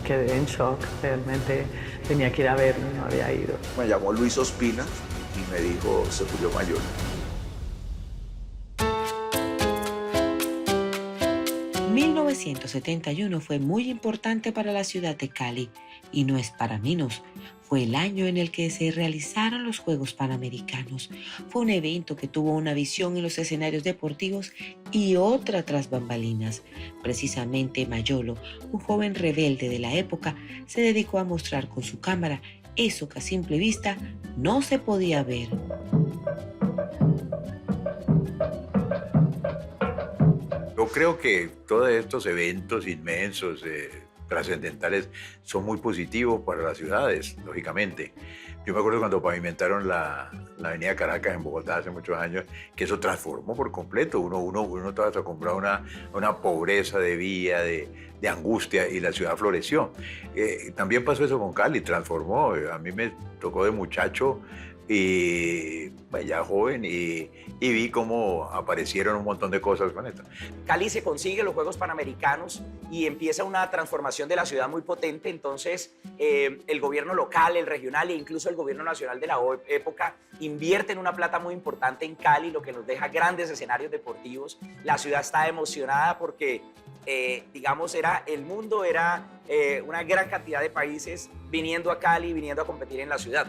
Quedé en shock, realmente tenía que ir a verlo, no había ido. Me llamó Luis Ospina y me dijo, se murió Mayolo. En 1971 fue muy importante para la ciudad de Cali y no es para menos. Fue el año en el que se realizaron los Juegos Panamericanos. Fue un evento que tuvo una visión en los escenarios deportivos y otra tras bambalinas. Precisamente Mayolo, un joven rebelde de la época, se dedicó a mostrar con su cámara eso que a simple vista no se podía ver. Yo creo que todos estos eventos inmensos, trascendentales, son muy positivos para las ciudades, lógicamente. Yo me acuerdo cuando pavimentaron la avenida Caracas en Bogotá hace muchos años, que eso transformó por completo. Uno estaba acostumbrado a una pobreza de vía, de angustia, y la ciudad floreció. También pasó eso con Cali, transformó. A mí me tocó de muchacho y ya joven y vi cómo aparecieron un montón de cosas con esto. Cali se consigue los Juegos Panamericanos y empieza una transformación de la ciudad muy potente. Entonces el gobierno local, el regional e incluso el gobierno nacional de la época invierten una plata muy importante en Cali, lo que nos deja grandes escenarios deportivos. La ciudad está emocionada porque digamos, el mundo era una gran cantidad de países viniendo a Cali, viniendo a competir en la ciudad.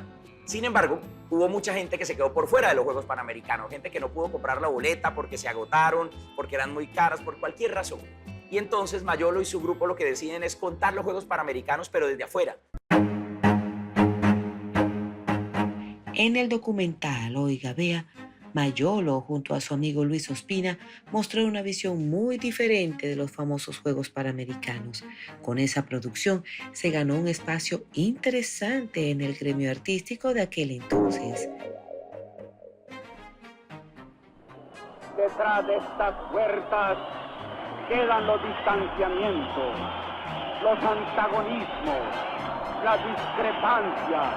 Sin embargo, hubo mucha gente que se quedó por fuera de los Juegos Panamericanos, gente que no pudo comprar la boleta porque se agotaron, porque eran muy caras, por cualquier razón. Y entonces Mayolo y su grupo lo que deciden es contar los Juegos Panamericanos, pero desde afuera. En el documental Oiga Vea, Mayolo, junto a su amigo Luis Ospina, mostró una visión muy diferente de los famosos Juegos Panamericanos. Con esa producción se ganó un espacio interesante en el gremio artístico de aquel entonces. Detrás de estas puertas quedan los distanciamientos, los antagonismos, las discrepancias,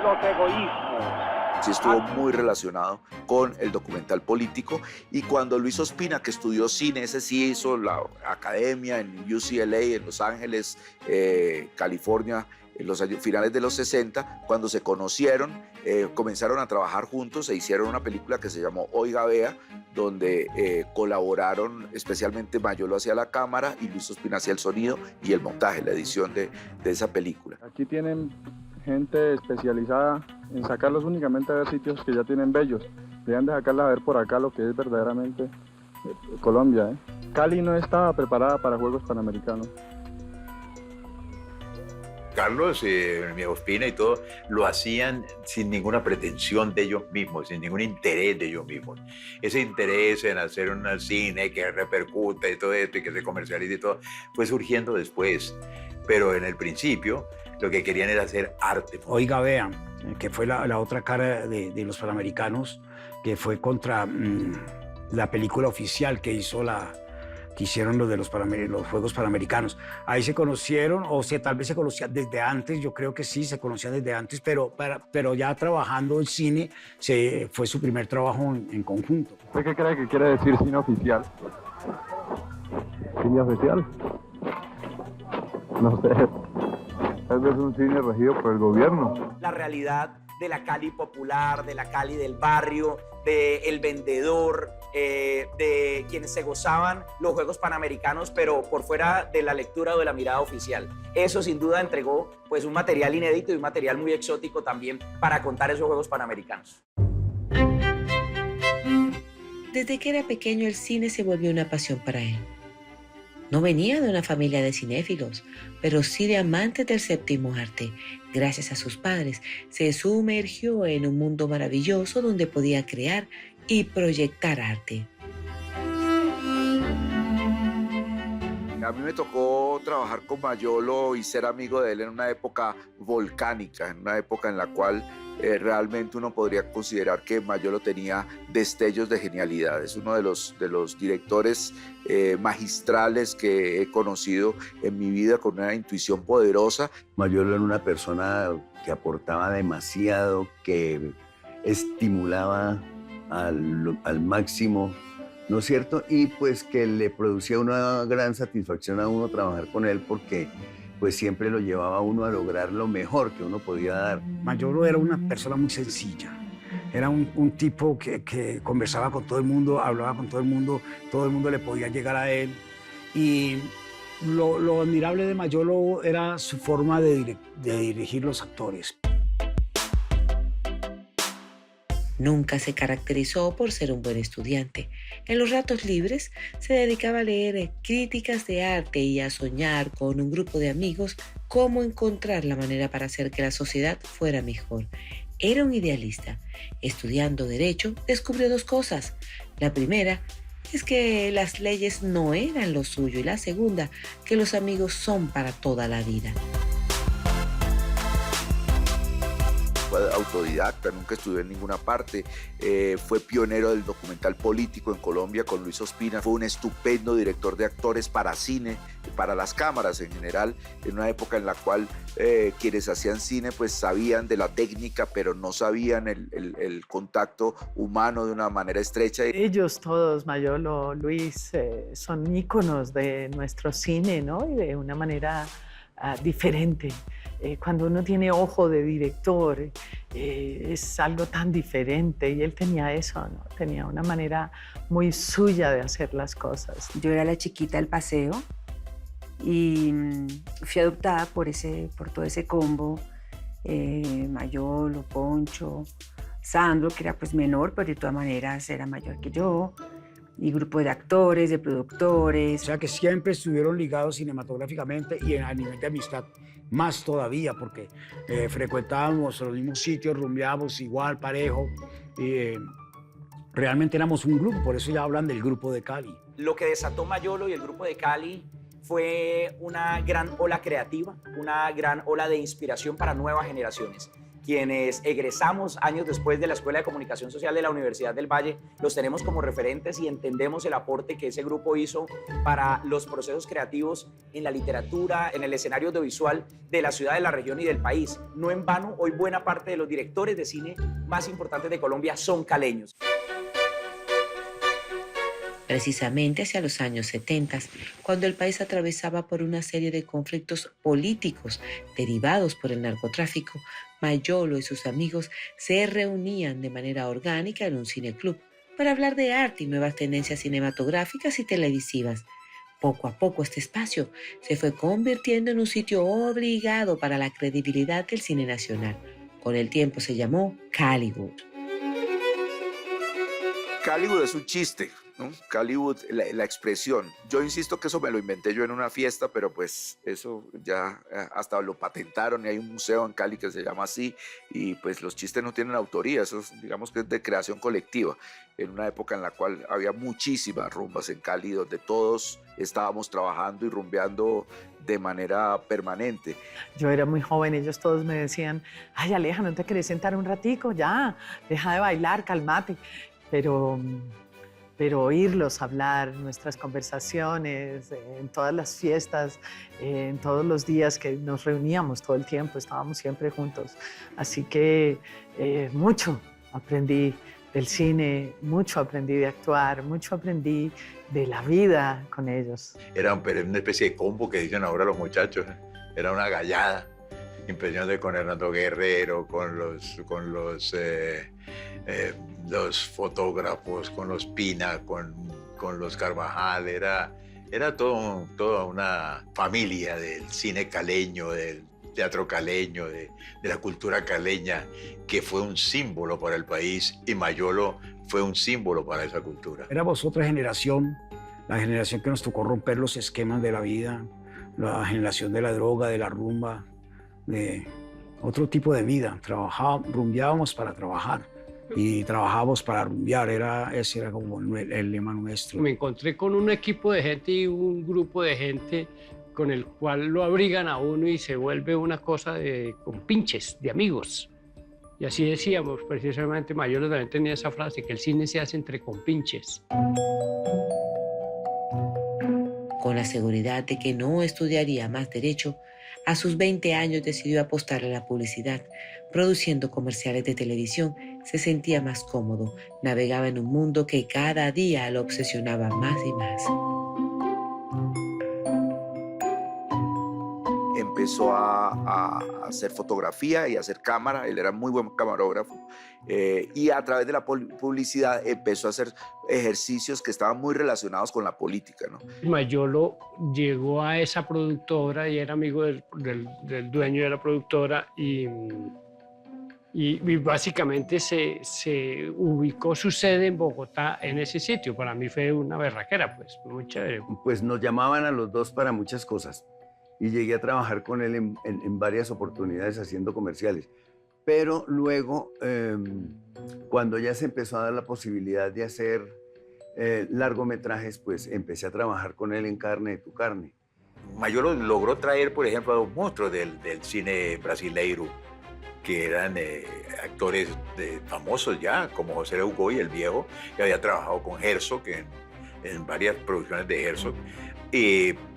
los egoísmos. Sí estuvo muy relacionado con el documental político, y cuando Luis Ospina, que estudió cine, ese sí hizo la academia en UCLA, en Los Ángeles, California, en los años finales de los 60, cuando se conocieron, comenzaron a trabajar juntos e hicieron una película que se llamó Oiga Vea, donde colaboraron especialmente Mayolo hacia la cámara y Luis Ospina hacia el sonido y el montaje, la edición de esa película. Aquí tienen gente especializada en sacarlos únicamente a ver sitios que ya tienen bellos. Deberían de sacarla a ver por acá lo que es verdaderamente Colombia. Cali no estaba preparada para Juegos Panamericanos. Carlos, mi Ospina y todo, lo hacían sin ninguna pretensión de ellos mismos, sin ningún interés de ellos mismos. Ese interés en hacer un cine que repercute y todo esto y que se comercialice y todo, fue surgiendo después. Pero en el principio, lo que querían era hacer arte. Oiga, vean, que fue la otra cara de los Panamericanos, que fue contra la película oficial que hicieron los de los Juegos Panamericanos. Ahí se conocieron, o sea, tal vez se conocían desde antes, yo creo que sí, se conocían desde antes, pero ya trabajando en cine, fue su primer trabajo en conjunto. ¿Usted qué cree que quiere decir cine oficial? ¿Cine oficial? No sé. Tal vez un cine regido por el gobierno. La realidad de la Cali popular, de la Cali del barrio, del vendedor, de quienes se gozaban los Juegos Panamericanos, pero por fuera de la lectura o de la mirada oficial. Eso sin duda entregó pues, un material inédito y un material muy exótico también para contar esos Juegos Panamericanos. Desde que era pequeño el cine se volvió una pasión para él. No venía de una familia de cinéfilos, pero sí de amantes del séptimo arte. Gracias a sus padres, se sumergió en un mundo maravilloso donde podía crear y proyectar arte. A mí me tocó trabajar con Mayolo y ser amigo de él en una época volcánica, en una época en la cual realmente uno podría considerar que Mayolo tenía destellos de genialidad. Es uno de los directores magistrales que he conocido en mi vida, con una intuición poderosa. Mayolo era una persona que aportaba demasiado, que estimulaba al máximo, ¿no es cierto? Y pues que le producía una gran satisfacción a uno trabajar con él, porque pues siempre lo llevaba a uno a lograr lo mejor que uno podía dar. Mayolo era una persona muy sencilla. Era un tipo que conversaba con todo el mundo, hablaba con todo el mundo le podía llegar a él. Y lo admirable de Mayolo era su forma de dirigir los actores. Nunca se caracterizó por ser un buen estudiante. En los ratos libres se dedicaba a leer críticas de arte y a soñar con un grupo de amigos cómo encontrar la manera para hacer que la sociedad fuera mejor. Era un idealista. Estudiando Derecho, descubrió dos cosas. La primera es que las leyes no eran lo suyo, y la segunda, que los amigos son para toda la vida. Fue autodidacta, nunca estudió en ninguna parte, fue pionero del documental político en Colombia con Luis Ospina, fue un estupendo director de actores para cine, para las cámaras en general, en una época en la cual quienes hacían cine pues sabían de la técnica, pero no sabían el contacto humano de una manera estrecha. Ellos todos, Mayolo, Luis, son íconos de nuestro cine, ¿no? Y de una manera diferente. Cuando uno tiene ojo de director, es algo tan diferente, y él tenía eso, ¿no? Tenía una manera muy suya de hacer las cosas. Yo era la chiquita del paseo y fui adoptada por todo ese combo, Mayolo, Poncho, Sandro, que era pues menor, pero de todas maneras era mayor que yo, y grupo de actores, de productores. O sea que siempre estuvieron ligados cinematográficamente y a nivel de amistad más todavía, porque frecuentábamos los mismos sitios, rumbeábamos igual, parejo. Realmente éramos un grupo, por eso ya hablan del grupo de Cali. Lo que desató Mayolo y el grupo de Cali fue una gran ola creativa, una gran ola de inspiración para nuevas generaciones. Quienes egresamos años después de la Escuela de Comunicación Social de la Universidad del Valle, los tenemos como referentes y entendemos el aporte que ese grupo hizo para los procesos creativos en la literatura, en el escenario audiovisual de la ciudad, de la región y del país. No en vano, hoy buena parte de los directores de cine más importantes de Colombia son caleños. Precisamente hacia los años 70, cuando el país atravesaba por una serie de conflictos políticos derivados por el narcotráfico, Mayolo y sus amigos se reunían de manera orgánica en un cineclub para hablar de arte y nuevas tendencias cinematográficas y televisivas. Poco a poco este espacio se fue convirtiendo en un sitio obligado para la credibilidad del cine nacional. Con el tiempo se llamó Caliwood. Caliwood es un chiste. ¿no? Caliwood, la expresión. Yo insisto que eso me lo inventé yo en una fiesta, pero pues eso ya hasta lo patentaron y hay un museo en Cali que se llama así y pues los chistes no tienen autoría, eso digamos que es de creación colectiva, en una época en la cual había muchísimas rumbas en Cali donde todos estábamos trabajando y rumbeando de manera permanente. Yo era muy joven, ellos todos me decían, ay Aleja, ¿no te querés sentar un ratico? Ya, deja de bailar, calmate. Pero oírlos hablar, nuestras conversaciones, en todas las fiestas, en todos los días que nos reuníamos todo el tiempo, estábamos siempre juntos. Así que mucho aprendí del cine, mucho aprendí de actuar, mucho aprendí de la vida con ellos. Era una especie de combo que dicen ahora los muchachos, era una gallada. Impresionante con Hernando Guerrero, con los fotógrafos, con los Pina, con los Carvajal, era toda una familia del cine caleño, del teatro caleño, de la cultura caleña, que fue un símbolo para el país y Mayolo fue un símbolo para esa cultura. Éramos otra generación, la generación que nos tocó romper los esquemas de la vida, la generación de la droga, de la rumba, de otro tipo de vida. Rumbeábamos para trabajar y trabajábamos para rumbear, ese era como el lema nuestro. Me encontré con un equipo de gente y un grupo de gente con el cual lo abrigan a uno y se vuelve una cosa de compinches, de amigos. Y así decíamos, precisamente Mayolo también tenía esa frase, que el cine se hace entre compinches. Con la seguridad de que no estudiaría más derecho, a sus 20 años decidió apostar a la publicidad. Produciendo comerciales de televisión, se sentía más cómodo, navegaba en un mundo que cada día lo obsesionaba más y más. Empezó a hacer fotografía y a hacer cámara, él era muy buen camarógrafo, y a través de la publicidad empezó a hacer ejercicios que estaban muy relacionados con la política, ¿no? Mayolo llegó a esa productora y era amigo del dueño de la productora y básicamente se ubicó su sede en Bogotá, en ese sitio. Para mí fue una berraquera, pues, muy chévere. Pues nos llamaban a los dos para muchas cosas. Y llegué a trabajar con él en varias oportunidades haciendo comerciales. Pero luego, cuando ya se empezó a dar la posibilidad de hacer largometrajes, pues empecé a trabajar con él en Carne de tu Carne. Mayolo logró traer, por ejemplo, a dos monstruos del cine brasileiro, que eran actores famosos ya, como José Leogoy, el viejo, que había trabajado con Herzog en varias producciones de Herzog.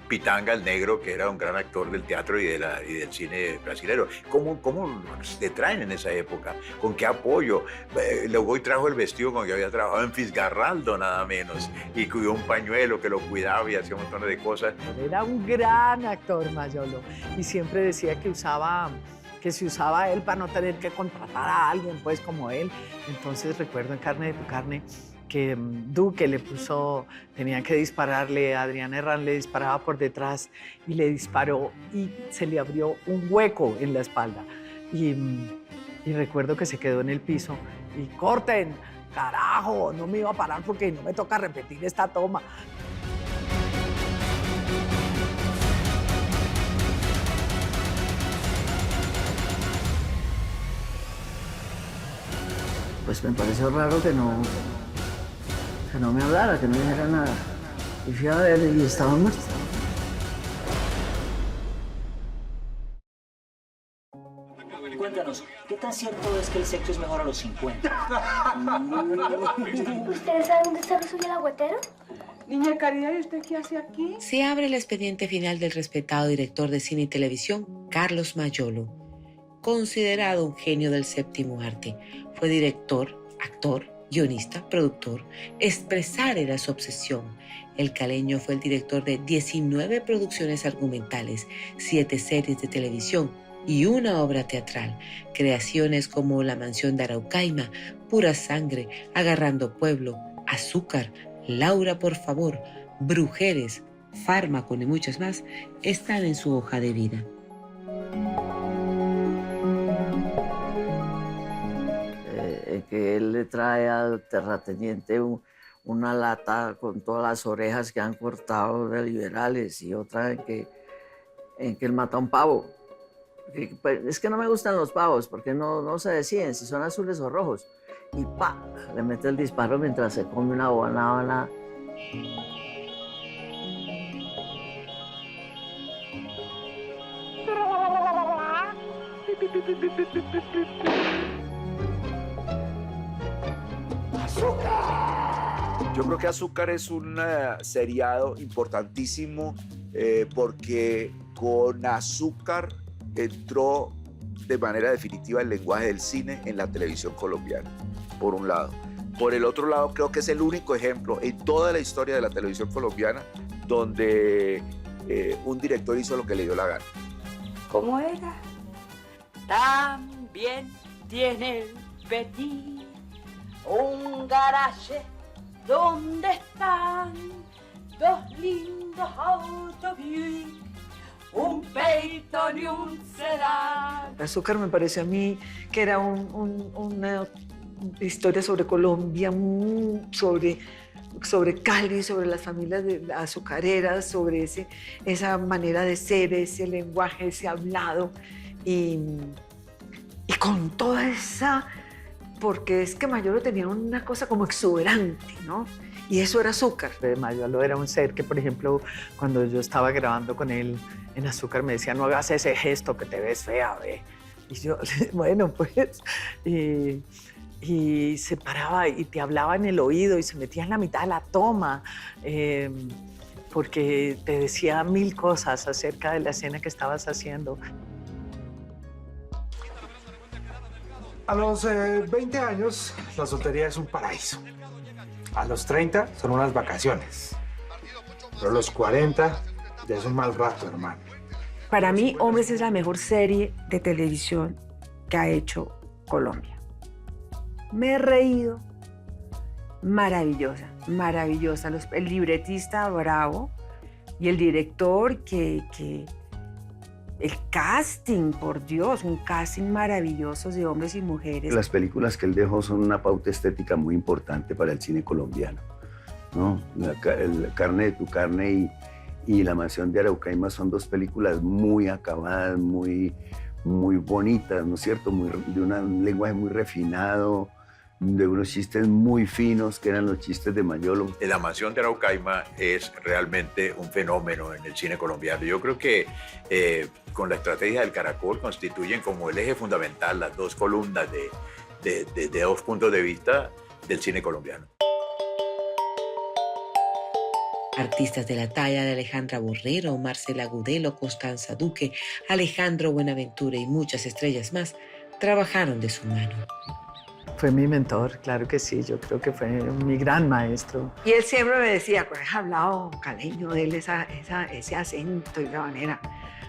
Pitanga, el negro, que era un gran actor del teatro y del cine brasileño. ¿Cómo se traen en esa época? ¿Con qué apoyo? Leogoy trajo el vestido con que había trabajado en Fitzcarraldo, nada menos, y cuidó un pañuelo que lo cuidaba y hacía un montón de cosas. Era un gran actor, Mayolo, y siempre decía que se usaba él para no tener que contratar a alguien, pues, como él. Entonces, recuerdo en Carne de tu Carne que Duque le puso, tenía que dispararle, Adrián Herrán le disparaba por detrás y le disparó y se le abrió un hueco en la espalda. Y recuerdo que se quedó en el piso y corten, carajo, no me iba a parar porque no me toca repetir esta toma. Pues me pareció raro que no me hablara, que no dijera nada. Y fui a ver y estaba muerto. Cuéntanos, ¿qué tan cierto es que el sexo es mejor a los 50? ¿Ustedes saben dónde está Rosuya el agüetero? Niña Caridad, ¿y usted qué hace aquí? Se abre el expediente final del respetado director de cine y televisión, Carlos Mayolo. Considerado un genio del séptimo arte, fue director, actor, guionista, productor. Expresar era su obsesión. El caleño fue el director de 19 producciones argumentales, 7 series de televisión y una obra teatral. Creaciones como La Mansión de Araucaima, Pura Sangre, Agarrando Pueblo, Azúcar, Laura por favor, Brujeres, Fármaco y muchas más están en su hoja de vida. Que él le trae al terrateniente una lata con todas las orejas que han cortado de liberales y otra en que él mata a un pavo. Es que no me gustan los pavos porque no se deciden si son azules o rojos. Y ¡pa! Le mete el disparo mientras se come una guanábana. Yo creo que Azúcar es un seriado importantísimo porque con Azúcar entró de manera definitiva el lenguaje del cine en la televisión colombiana, por un lado. Por el otro lado, creo que es el único ejemplo en toda la historia de la televisión colombiana donde un director hizo lo que le dio la gana. ¿Cómo era? También tiene el Petit un garaje donde están dos lindos autos Buick, un Peyton y un sedán. Azúcar me pareció a mí que era una historia sobre Colombia, sobre Cali, sobre las familias azucareras, sobre esa manera de ser, ese lenguaje, ese hablado. Y con toda esa... Porque es que Mayolo tenía una cosa como exuberante, ¿no? Y eso era Azúcar. Mayolo era un ser que, por ejemplo, cuando yo estaba grabando con él en Azúcar, me decía, no hagas ese gesto que te ves fea, ve. Y yo, bueno, pues... Y se paraba y te hablaba en el oído y se metía en la mitad de la toma, porque te decía 1000 cosas acerca de la escena que estabas haciendo. A los 20 años, la soltería es un paraíso. A los 30 son unas vacaciones. Pero a los 40 ya es un mal rato, hermano. Para mí, Hombres es la mejor serie de televisión que ha hecho Colombia. Me he reído. Maravillosa, maravillosa. El libretista bravo y el director que el casting, por Dios, un casting maravilloso de hombres y mujeres. Las películas que él dejó son una pauta estética muy importante para el cine colombiano, ¿no? La carne de tu carne y La mansión de Araucaima son dos películas muy acabadas, muy bonitas, ¿no es cierto? De un lenguaje muy refinado, de unos chistes muy finos, que eran los chistes de Mayolo. La mansión de Araucaima es realmente un fenómeno en el cine colombiano. Yo creo que con la estrategia del Caracol constituyen como el eje fundamental las dos columnas de dos puntos de vista del cine colombiano. Artistas de la talla de Alejandra Borrero, Marcela Agudelo, Constanza Duque, Alejandro Buenaventura y muchas estrellas más trabajaron de su mano. Fue mi mentor, claro que sí, yo creo que fue mi gran maestro. Y él siempre me decía, pues has hablado caleño de él, ese acento y la manera.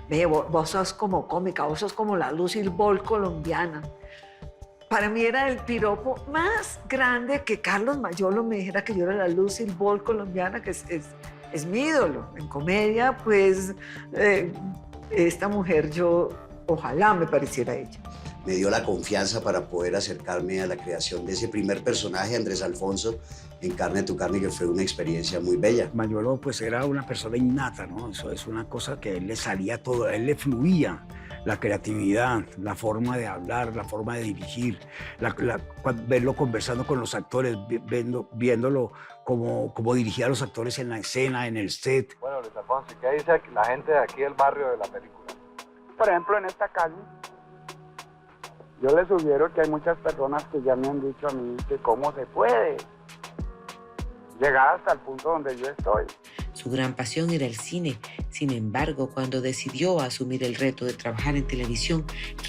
Ve, vos sos como cómica, vos sos como la Lucille Ball colombiana. Para mí era el piropo más grande que Carlos Mayolo me dijera que yo era la Lucille Ball colombiana, que es mi ídolo. En comedia, pues, esta mujer ojalá me pareciera ella. Me dio la confianza para poder acercarme a la creación de ese primer personaje, Andrés Alfonso, en Carne de tu carne, que fue una experiencia muy bella. Mayolo pues era una persona innata, ¿no? Eso es una cosa que a él le salía todo, a él le fluía la creatividad, la forma de hablar, la forma de dirigir, verlo conversando con los actores, viéndolo como dirigía a los actores en la escena, en el set. Bueno, Luis Alfonso, ¿qué dice la gente de aquí del barrio de la película? Por ejemplo, en esta calle, yo les sugiero que hay muchas personas que ya me han dicho a mí que cómo se puede llegar hasta el punto donde yo estoy. Su gran pasión era el cine. Sin embargo, cuando decidió asumir el reto de trabajar en televisión,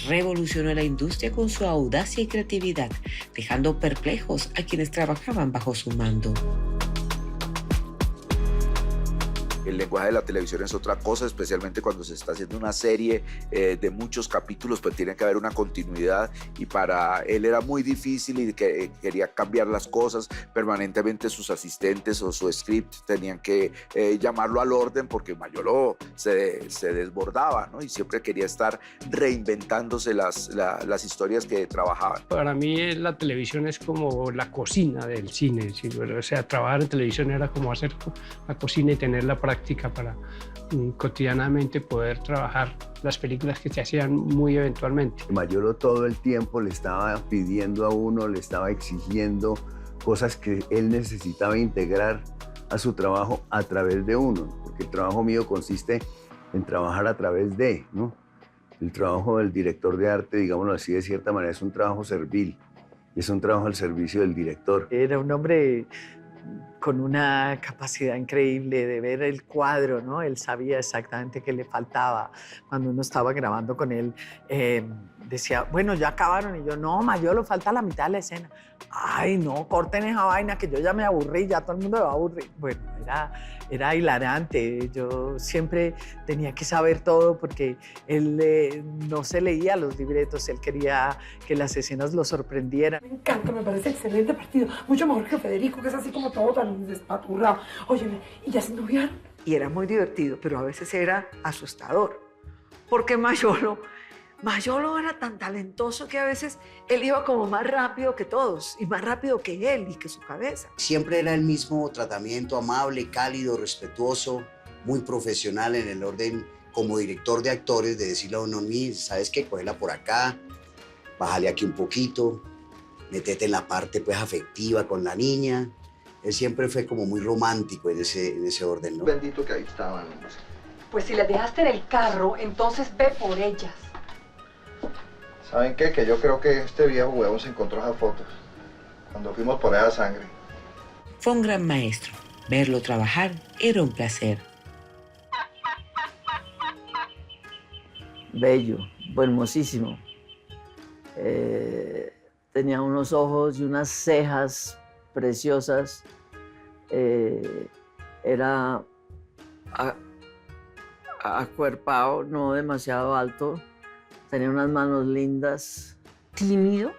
revolucionó la industria con su audacia y creatividad, dejando perplejos a quienes trabajaban bajo su mando. El lenguaje de la televisión es otra cosa, especialmente cuando se está haciendo una serie de muchos capítulos, pues tiene que haber una continuidad, y para él era muy difícil y quería cambiar las cosas. Permanentemente sus asistentes o su script tenían que llamarlo al orden, porque Mayolo se desbordaba, ¿no? Y siempre quería estar reinventándose las historias que trabajaban. Para mí la televisión es como la cocina del cine, ¿sí? O sea, trabajar en televisión era como hacer la cocina y tener la práctica para cotidianamente poder trabajar las películas que se hacían muy eventualmente. Mayolo todo el tiempo le estaba pidiendo a uno, le estaba exigiendo cosas que él necesitaba integrar a su trabajo a través de uno, porque el trabajo mío consiste en trabajar a través de, ¿no? El trabajo del director de arte, digámoslo así, de cierta manera, es un trabajo servil, es un trabajo al servicio del director. Era un hombre con una capacidad increíble de ver el cuadro, ¿no? Él sabía exactamente qué le faltaba. Cuando uno estaba grabando con él, decía, bueno, ya acabaron. Y yo, no, Mayolo, falta la mitad de la escena. Ay, no, corten esa vaina que yo ya me aburrí, ya todo el mundo me va a aburrir. Bueno, era hilarante. Yo siempre tenía que saber todo porque él no se leía los libretos, él quería que las escenas lo sorprendieran. Me encanta, me parece excelente partido. Mucho mejor que Federico, que es así como todo tan despaturrado. Óyeme, ¿y ya se noviaron? Y era muy divertido, pero a veces era asustador. Porque Mayolo era tan talentoso que a veces él iba como más rápido que todos, y más rápido que él y que su cabeza. Siempre era el mismo tratamiento, amable, cálido, respetuoso, muy profesional en el orden como director de actores, de decirle a uno, ¿sabes qué? Cógela por acá, bájale aquí un poquito, métete en la parte pues afectiva con la niña. Él siempre fue como muy romántico en ese orden, ¿no? Bendito que ahí estaban. Pues si las dejaste en el carro, entonces ve por ellas. ¿Saben qué? Que yo creo que este viejo huevón se encontró esas fotos cuando fuimos por esa sangre. Fue un gran maestro. Verlo trabajar era un placer. Bello, hermosísimo. Tenía unos ojos y unas cejas preciosas. Era acuerpado, no demasiado alto. Tenía unas manos lindas. Tímido,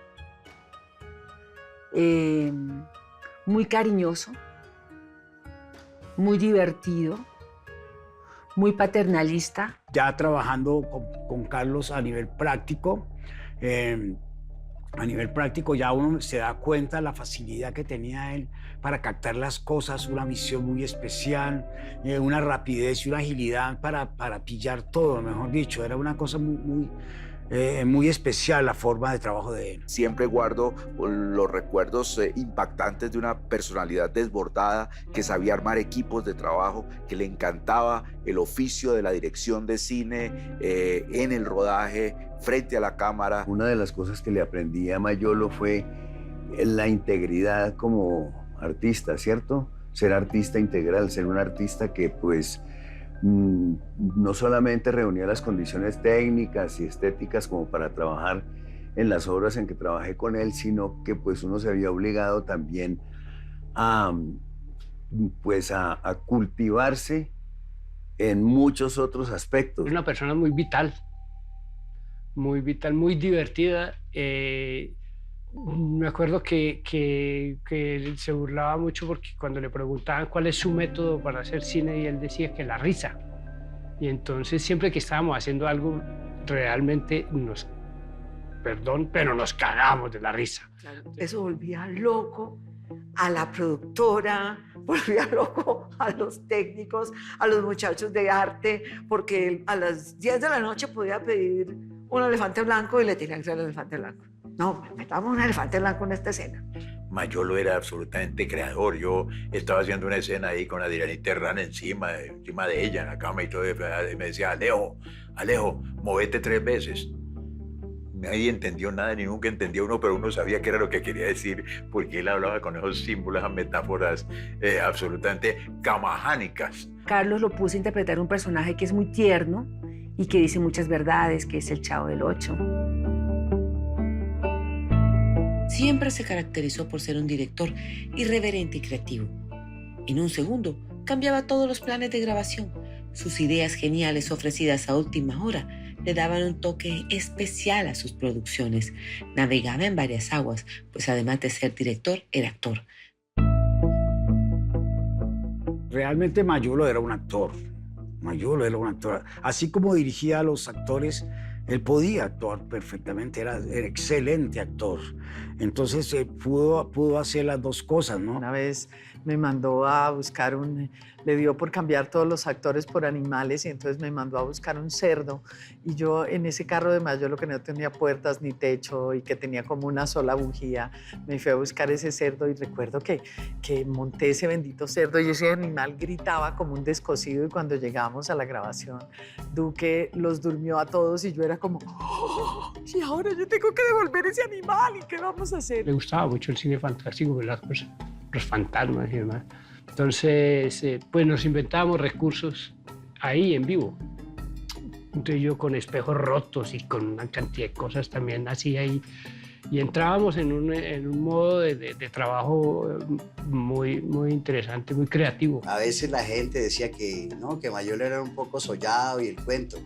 muy cariñoso, muy divertido, muy paternalista. Ya trabajando con Carlos a nivel práctico, ya uno se da cuenta de la facilidad que tenía él para captar las cosas, una visión muy especial, una rapidez y una agilidad para pillar todo, mejor dicho. Era una cosa muy especial la forma de trabajo de él. Siempre guardo los recuerdos impactantes de una personalidad desbordada que sabía armar equipos de trabajo, que le encantaba el oficio de la dirección de cine, en el rodaje, frente a la cámara. Una de las cosas que le aprendí a Mayolo fue la integridad como artista, ¿cierto? Ser artista integral, ser un artista que pues no solamente reunía las condiciones técnicas y estéticas como para trabajar en las obras en que trabajé con él, sino que pues uno se había obligado también a cultivarse en muchos otros aspectos. Una persona muy vital, muy divertida. Me acuerdo que él se burlaba mucho porque cuando le preguntaban cuál es su método para hacer cine, y él decía que la risa. Y entonces siempre que estábamos haciendo algo, realmente pero nos cagamos de la risa. Claro, eso volvía loco a la productora, volvía loco a los técnicos, a los muchachos de arte, porque él a las 10 de la noche podía pedir un elefante blanco y le tenían que hacer el elefante blanco. No, metamos un elefante blanco en esta escena. Mayolo era absolutamente creador. Yo estaba haciendo una escena ahí con Adriana Terrana encima de ella en la cama y todo, y me decía, Alejo, movete 3 veces. Nadie entendió nada, ni nunca entendió uno, pero uno sabía qué era lo que quería decir, porque él hablaba con esos símbolos, esas metáforas absolutamente camajánicas. Carlos lo puso a interpretar un personaje que es muy tierno y que dice muchas verdades, que es el Chavo del Ocho. Siempre se caracterizó por ser un director irreverente y creativo. En un segundo, cambiaba todos los planes de grabación. Sus ideas geniales ofrecidas a última hora le daban un toque especial a sus producciones. Navegaba en varias aguas, pues además de ser director, era actor. Realmente Mayolo era un actor. Mayolo era un actor. Así como dirigía a los actores, él podía actuar perfectamente, era excelente actor. Entonces pudo hacer las dos cosas, ¿no? Una vez me mandó a buscar le dio por cambiar todos los actores por animales y entonces me mandó a buscar un cerdo. Y yo en ese carro de Mayolo que no tenía puertas ni techo y que tenía como una sola bujía, me fui a buscar ese cerdo y recuerdo que monté ese bendito cerdo y ese animal gritaba como un descosido y cuando llegamos a la grabación, Duque los durmió a todos y yo era como, ¡oh! Y ahora yo tengo que devolver ese animal ¿y qué vamos a hacer? Le gustaba mucho el cine fantástico, los fantasmas y demás. Entonces, pues nos inventábamos recursos ahí en vivo. Entonces yo con espejos rotos y con una cantidad de cosas también así ahí. Y entrábamos en un modo de trabajo muy interesante, muy creativo. A veces la gente decía que Mayolo era un poco sollado y el cuento,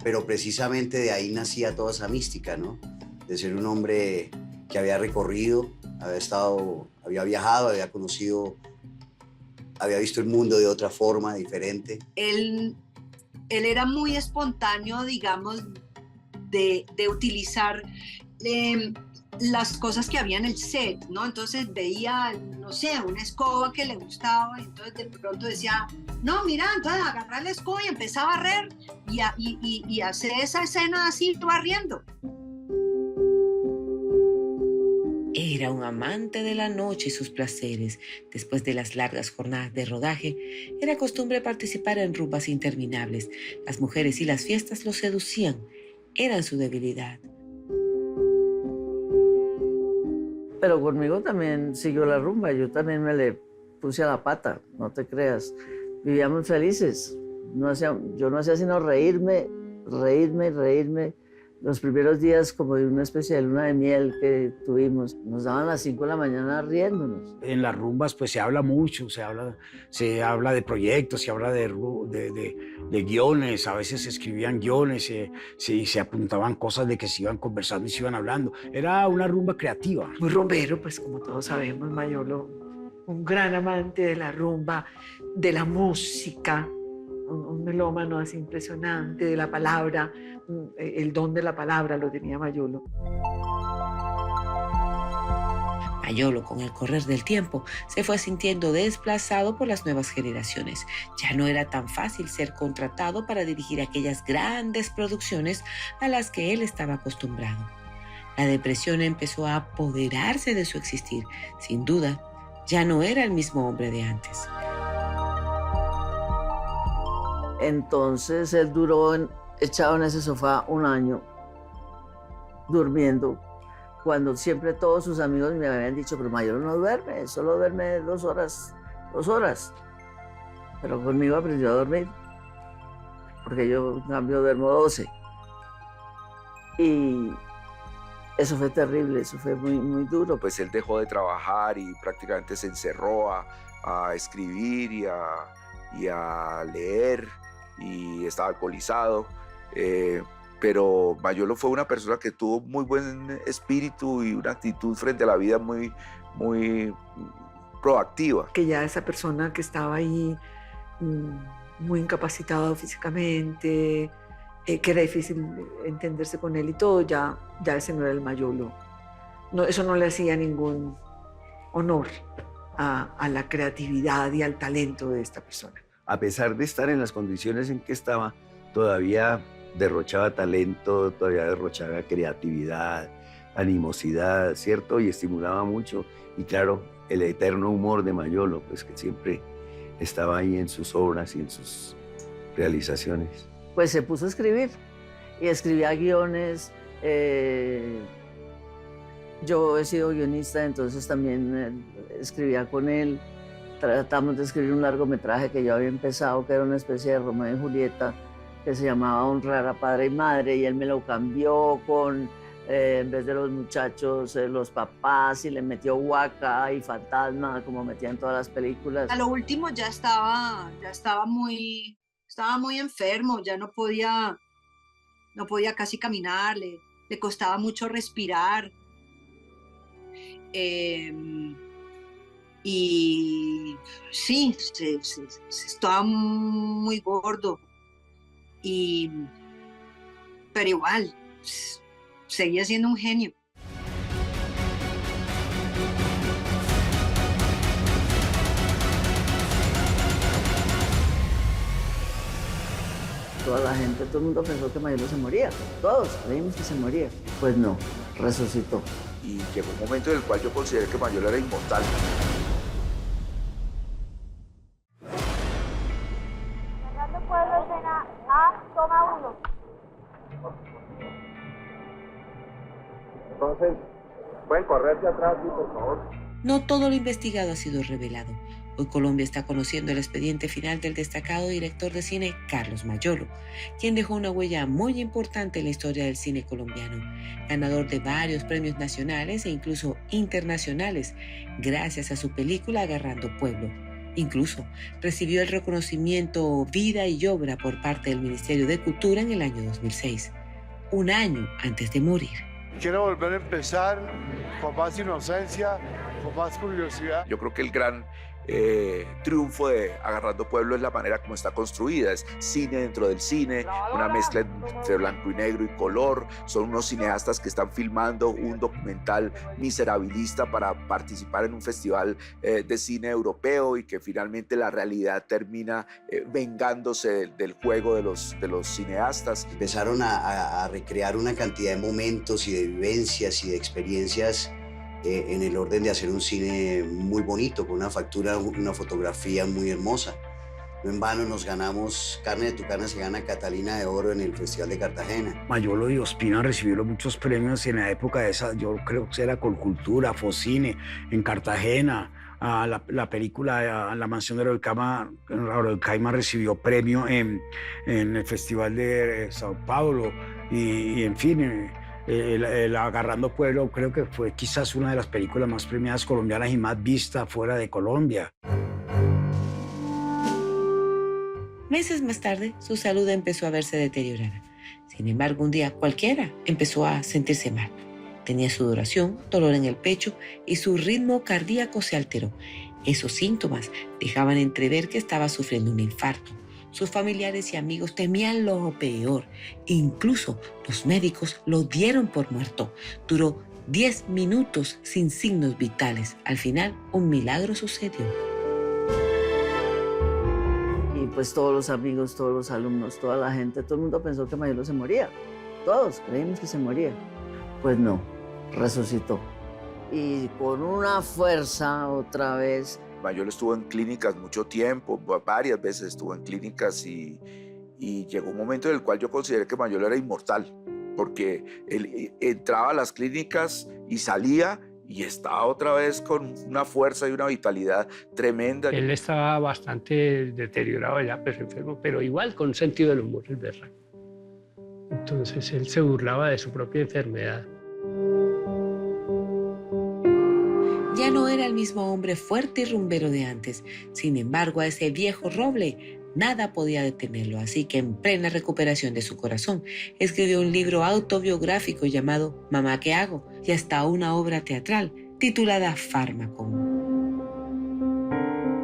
pero precisamente de ahí nacía toda esa mística, ¿no? De ser un hombre que había recorrido, había viajado, había conocido, había visto el mundo de otra forma, diferente. Él era muy espontáneo, digamos, de utilizar las cosas que había en el set, ¿no? Entonces veía, no sé, una escoba que le gustaba y entonces de pronto decía, no, mira, entonces agarrar la escoba y empezar a barrer y hacer esa escena así barriendo. Era un amante de la noche y sus placeres. Después de las largas jornadas de rodaje, era costumbre participar en rumbas interminables. Las mujeres y las fiestas lo seducían. Eran su debilidad. Pero conmigo también siguió la rumba. Yo también me le puse a la pata, no te creas. Vivíamos felices. Yo no hacía sino reírme. Los primeros días como de una especie de luna de miel que tuvimos, nos daban las 5 de la mañana riéndonos. En las rumbas pues se habla mucho, se habla de proyectos, se habla de guiones, a veces se escribían guiones, se apuntaban cosas de que se iban conversando y se iban hablando. Era una rumba creativa. Muy rumbero, pues como todos sabemos, Mayolo, un gran amante de la rumba, de la música, un melómano así impresionante, de la palabra, el don de la palabra lo tenía Mayolo. Mayolo, con el correr del tiempo, se fue sintiendo desplazado por las nuevas generaciones. Ya no era tan fácil ser contratado para dirigir aquellas grandes producciones a las que él estaba acostumbrado. La depresión empezó a apoderarse de su existir. Sin duda, ya no era el mismo hombre de antes. Entonces él duró echado en ese sofá un año, durmiendo, cuando siempre todos sus amigos me habían dicho, pero Mayolo no duerme, solo duerme 2 horas. Pero conmigo aprendió a dormir, porque yo en cambio duermo 12. Y eso fue terrible, eso fue muy duro. Pues él dejó de trabajar y prácticamente se encerró a escribir y a leer, y estaba alcoholizado, pero Mayolo fue una persona que tuvo muy buen espíritu y una actitud frente a la vida muy proactiva. Que ya esa persona que estaba ahí muy incapacitado físicamente, que era difícil entenderse con él y todo, ya ese no era el Mayolo. No, eso no le hacía ningún honor a la creatividad y al talento de esta persona. A pesar de estar en las condiciones en que estaba, todavía derrochaba talento, todavía derrochaba creatividad, animosidad, ¿cierto? Y estimulaba mucho. Y claro, el eterno humor de Mayolo, pues que siempre estaba ahí en sus obras y en sus realizaciones. Pues se puso a escribir y escribía guiones. Yo he sido guionista, entonces también escribía con él. Tratamos de escribir un largometraje que yo había empezado, que era una especie de Romeo y Julieta, que se llamaba Honrar a Padre y Madre, y él me lo cambió con En vez de los muchachos, los papás, y le metió Waka y Fantasma, como metía en todas las películas. A lo último ya estaba muy enfermo, ya no podía casi caminar, le costaba mucho respirar. Y sí, estaba muy gordo. Pero igual, seguía siendo un genio. Toda la gente, todo el mundo pensó que Mayolo se moría. Todos creímos que se moría. Pues no, resucitó. Y llegó un momento en el cual yo consideré que Mayolo era inmortal. Fernando Pueblo, escena A, toma 1. Entonces, ¿pueden correr hacia atrás, sí, por favor? No todo lo investigado ha sido revelado. Hoy Colombia está conociendo el expediente final del destacado director de cine Carlos Mayolo, quien dejó una huella muy importante en la historia del cine colombiano, ganador de varios premios nacionales e incluso internacionales, gracias a su película Agarrando Pueblo. Incluso recibió el reconocimiento Vida y Obra por parte del Ministerio de Cultura en el año 2006, un año antes de morir. Quiero volver a empezar con más inocencia, con más curiosidad. Yo creo que el gran triunfo de Agarrando Pueblo es la manera como está construida. Es cine dentro del cine, una mezcla entre blanco y negro y color. Son unos cineastas que están filmando un documental miserabilista para participar en un festival de cine europeo, y que finalmente la realidad termina vengándose del juego de los cineastas. Empezaron a recrear una cantidad de momentos y de vivencias y de experiencias en el orden de hacer un cine muy bonito, con una factura, una fotografía muy hermosa. No en vano nos ganamos, Carne de Tucana se gana Catalina de Oro en el Festival de Cartagena. Mayolo y Ospina recibieron muchos premios en la época de esa, yo creo que era Colcultura, Focine, en Cartagena. La película La Mansión de Caima recibió premio en el Festival de Sao Paulo y en fin, el Agarrando Pueblo creo que fue quizás una de las películas más premiadas colombianas y más vista fuera de Colombia. Meses más tarde, su salud empezó a verse deteriorada. Sin embargo, un día cualquiera empezó a sentirse mal. Tenía sudoración, dolor en el pecho y su ritmo cardíaco se alteró. Esos síntomas dejaban entrever que estaba sufriendo un infarto. Sus familiares y amigos temían lo peor. Incluso los médicos lo dieron por muerto. Duró 10 minutos sin signos vitales. Al final, un milagro sucedió. Y pues todos los amigos, todos los alumnos, toda la gente, todo el mundo pensó que Mayolo se moría. Todos creímos que se moría. Pues no, resucitó. Y con una fuerza otra vez. Mayolo estuvo en clínicas mucho tiempo, varias veces estuvo en clínicas, y llegó un momento en el cual yo consideré que Mayolo era inmortal, porque él entraba a las clínicas y salía y estaba otra vez con una fuerza y una vitalidad tremenda. Él estaba bastante deteriorado ya, pues enfermo, pero igual con sentido del humor, el berraco. Entonces él se burlaba de su propia enfermedad. Ya no era el mismo hombre fuerte y rumbero de antes. Sin embargo, a ese viejo roble nada podía detenerlo, así que en plena recuperación de su corazón, escribió un libro autobiográfico llamado Mamá, ¿qué hago? Y hasta una obra teatral titulada Fármaco.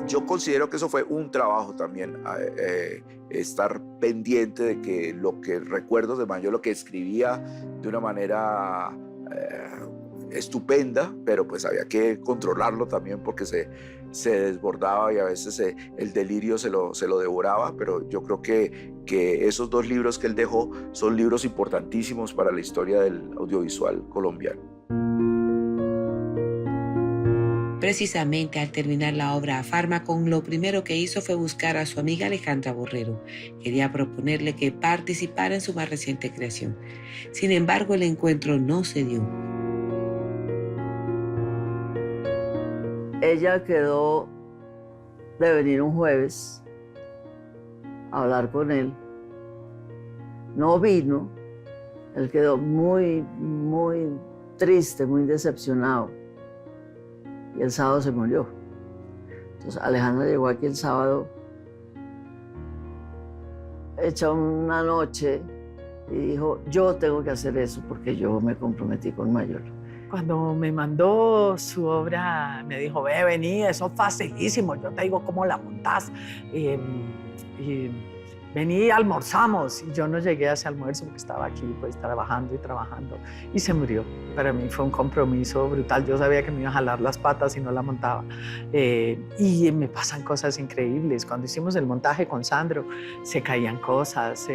Yo considero que eso fue un trabajo también, estar pendiente de que lo que recuerdo de Mayolo, que escribía de una manera estupenda, pero pues había que controlarlo también porque se desbordaba y a veces el delirio se lo devoraba, pero yo creo que esos dos libros que él dejó son libros importantísimos para la historia del audiovisual colombiano. Precisamente al terminar la obra Fármaco, lo primero que hizo fue buscar a su amiga Alejandra Borrero. Quería proponerle que participara en su más reciente creación. Sin embargo, el encuentro no se dio. Ella quedó de venir un jueves a hablar con él. No vino. Él quedó muy, muy triste, muy decepcionado. Y el sábado se murió. Entonces Alejandra llegó aquí el sábado, hecha una noche, y dijo, yo tengo que hacer eso porque yo me comprometí con Mayolo. Cuando me mandó su obra, me dijo, vení, eso es facilísimo, yo te digo cómo la montás. Vení, almorzamos. Y yo no llegué a ese almuerzo porque estaba aquí pues trabajando y trabajando. Y se murió. Para mí fue un compromiso brutal. Yo sabía que me iba a jalar las patas si no la montaba. Y me pasan cosas increíbles. Cuando hicimos el montaje con Sandro, se caían cosas.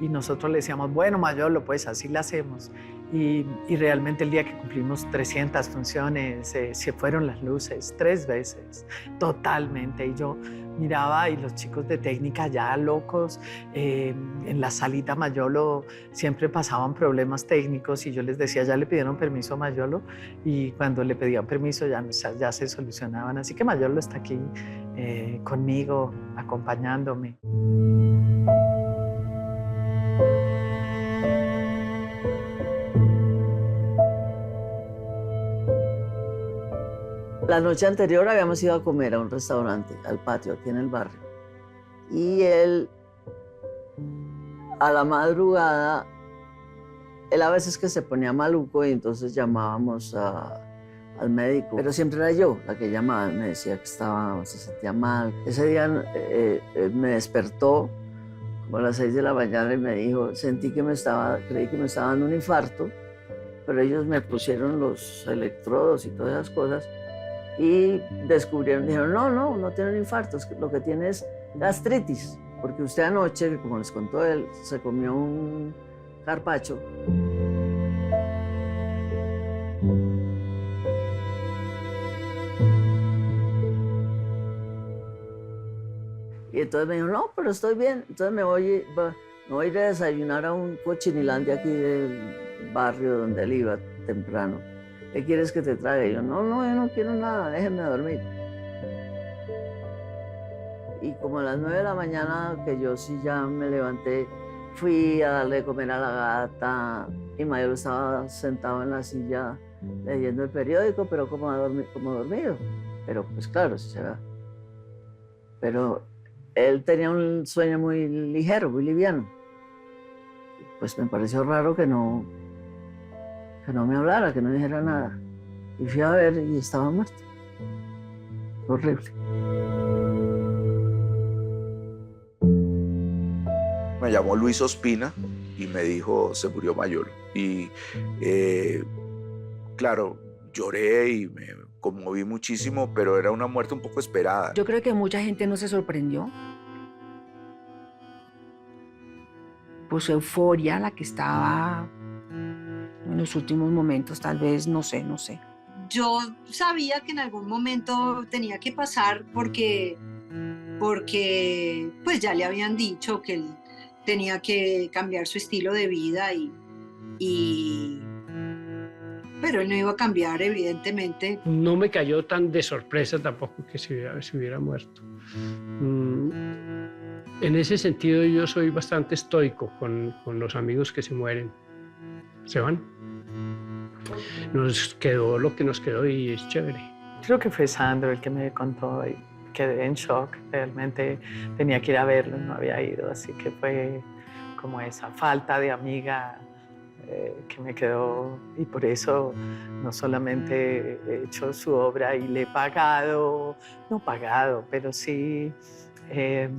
Y nosotros le decíamos, bueno, Mayolo, pues así la hacemos. Y realmente el día que cumplimos 300 funciones, se fueron las luces 3 veces, totalmente. Y yo miraba y los chicos de técnica ya locos, en la salita Mayolo siempre pasaban problemas técnicos y yo les decía, ya le pidieron permiso a Mayolo, y cuando le pedían permiso ya se solucionaban. Así que Mayolo está aquí conmigo, acompañándome. La noche anterior habíamos ido a comer a un restaurante, al patio, aquí en el barrio. Y él, a la madrugada, él a veces que se ponía maluco y entonces llamábamos al médico. Pero siempre era yo la que llamaba, me decía que se sentía mal. Ese día me despertó como a las 6 de la mañana y me dijo, creí que me estaba dando un infarto, pero ellos me pusieron los electrodos y todas esas cosas. Y dijeron, no tiene un infarto, lo que tiene es gastritis, porque usted anoche, como les contó él, se comió un carpaccio. Y entonces me dijo, no, pero estoy bien. Entonces me voy a ir a desayunar a un cochinilandia aquí del barrio donde él iba temprano. ¿Qué quieres que te traiga? Y yo, no, yo no quiero nada, déjenme dormir. Y como a las 9 de la mañana, que yo sí ya me levanté, fui a darle de comer a la gata y Mayolo estaba sentado en la silla leyendo el periódico, pero como dormido. Pero pues claro, sí se ve. Pero él tenía un sueño muy ligero, muy liviano. Pues me pareció raro que no me hablara, que no dijera nada. Y fui a ver y estaba muerto. Horrible. Me llamó Luis Ospina y me dijo, se murió Mayolo. Y claro, lloré y me conmoví muchísimo, pero era una muerte un poco esperada. Yo creo que mucha gente no se sorprendió. Pues euforia la que estaba en los últimos momentos, tal vez, no sé. Yo sabía que en algún momento tenía que pasar porque pues ya le habían dicho que él tenía que cambiar su estilo de vida pero él no iba a cambiar, evidentemente. No me cayó tan de sorpresa tampoco que se hubiera muerto. En ese sentido yo soy bastante estoico con los amigos que se mueren. Se van. Nos quedó lo que nos quedó y es chévere. Creo que fue Sandro el que me contó y quedé en shock. Realmente tenía que ir a verlo, no había ido, así que fue como esa falta de amiga que me quedó, y por eso no solamente he hecho su obra y le he pagado, no pagado, pero sí le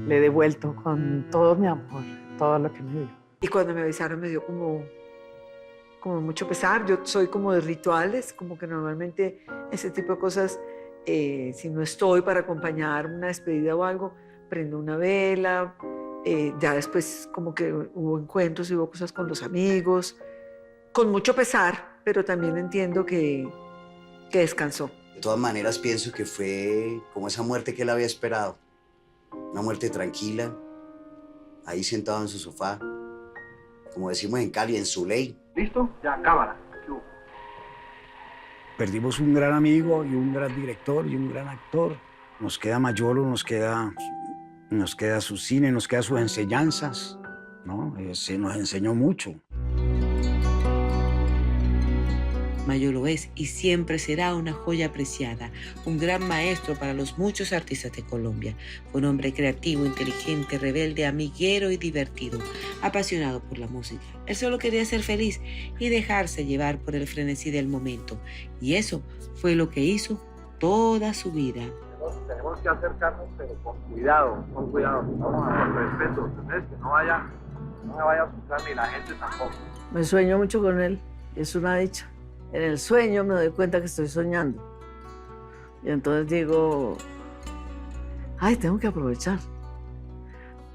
he devuelto con todo mi amor, todo lo que me dio. Y cuando me avisaron me dio como mucho pesar. Yo soy como de rituales, como que normalmente ese tipo de cosas, si no estoy para acompañar una despedida o algo, prendo una vela. Ya después como que hubo encuentros y hubo cosas con los amigos, con mucho pesar, pero también entiendo que descansó. De todas maneras pienso que fue como esa muerte que él había esperado. Una muerte tranquila, ahí sentado en su sofá, como decimos en Cali, en su ley. ¿Listo? Ya, cámara. Perdimos un gran amigo y un gran director y un gran actor. Nos queda Mayolo, nos queda su cine, nos quedan sus enseñanzas. ¿no? Se nos enseñó mucho. Mayolo es y siempre será una joya apreciada, un gran maestro para los muchos artistas de Colombia. Fue un hombre creativo, inteligente, rebelde, amiguero y divertido, apasionado por la música. Él solo quería ser feliz y dejarse llevar por el frenesí del momento. Y eso fue lo que hizo toda su vida. Tenemos que acercarnos, pero con cuidado, vamos a con respeto, ¿entendés? Que no me vaya a asustar ni la gente tampoco. Me sueño mucho con él, y es una dicha. En el sueño me doy cuenta que estoy soñando. Y entonces digo, ay, tengo que aprovechar.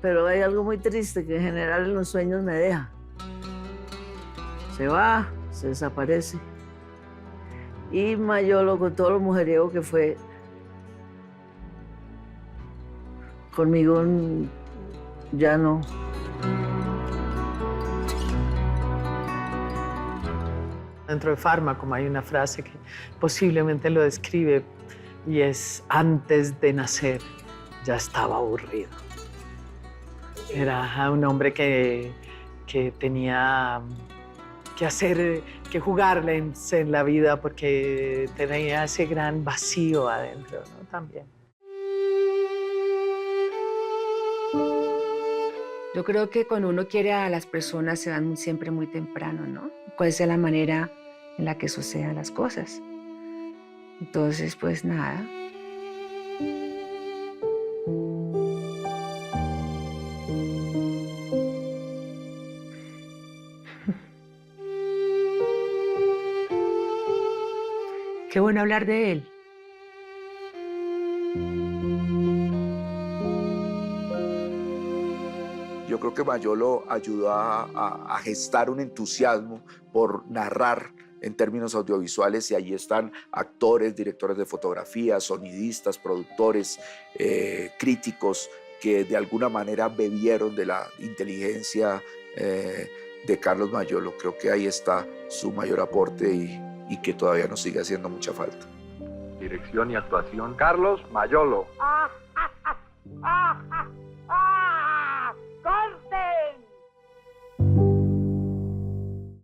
Pero hay algo muy triste que en general en los sueños me deja. Se va, se desaparece. Y Mayolo, con todo lo mujeriego que fue, conmigo ya no. Dentro de Fármaco hay una frase que posiblemente lo describe y es: antes de nacer ya estaba aburrido. Era un hombre que tenía que hacer, que jugarle en la vida porque tenía ese gran vacío adentro, ¿no? También. Yo creo que cuando uno quiere a las personas se van siempre muy temprano, ¿no? Cuál sea la manera en la que sucedan las cosas. Entonces, pues nada. Qué bueno hablar de él. Yo creo que Mayolo ayudó a gestar un entusiasmo por narrar en términos audiovisuales, y allí están actores, directores de fotografía, sonidistas, productores, críticos que de alguna manera bebieron de la inteligencia de Carlos Mayolo. Creo que ahí está su mayor aporte y que todavía nos sigue haciendo mucha falta. Dirección y actuación, Carlos Mayolo.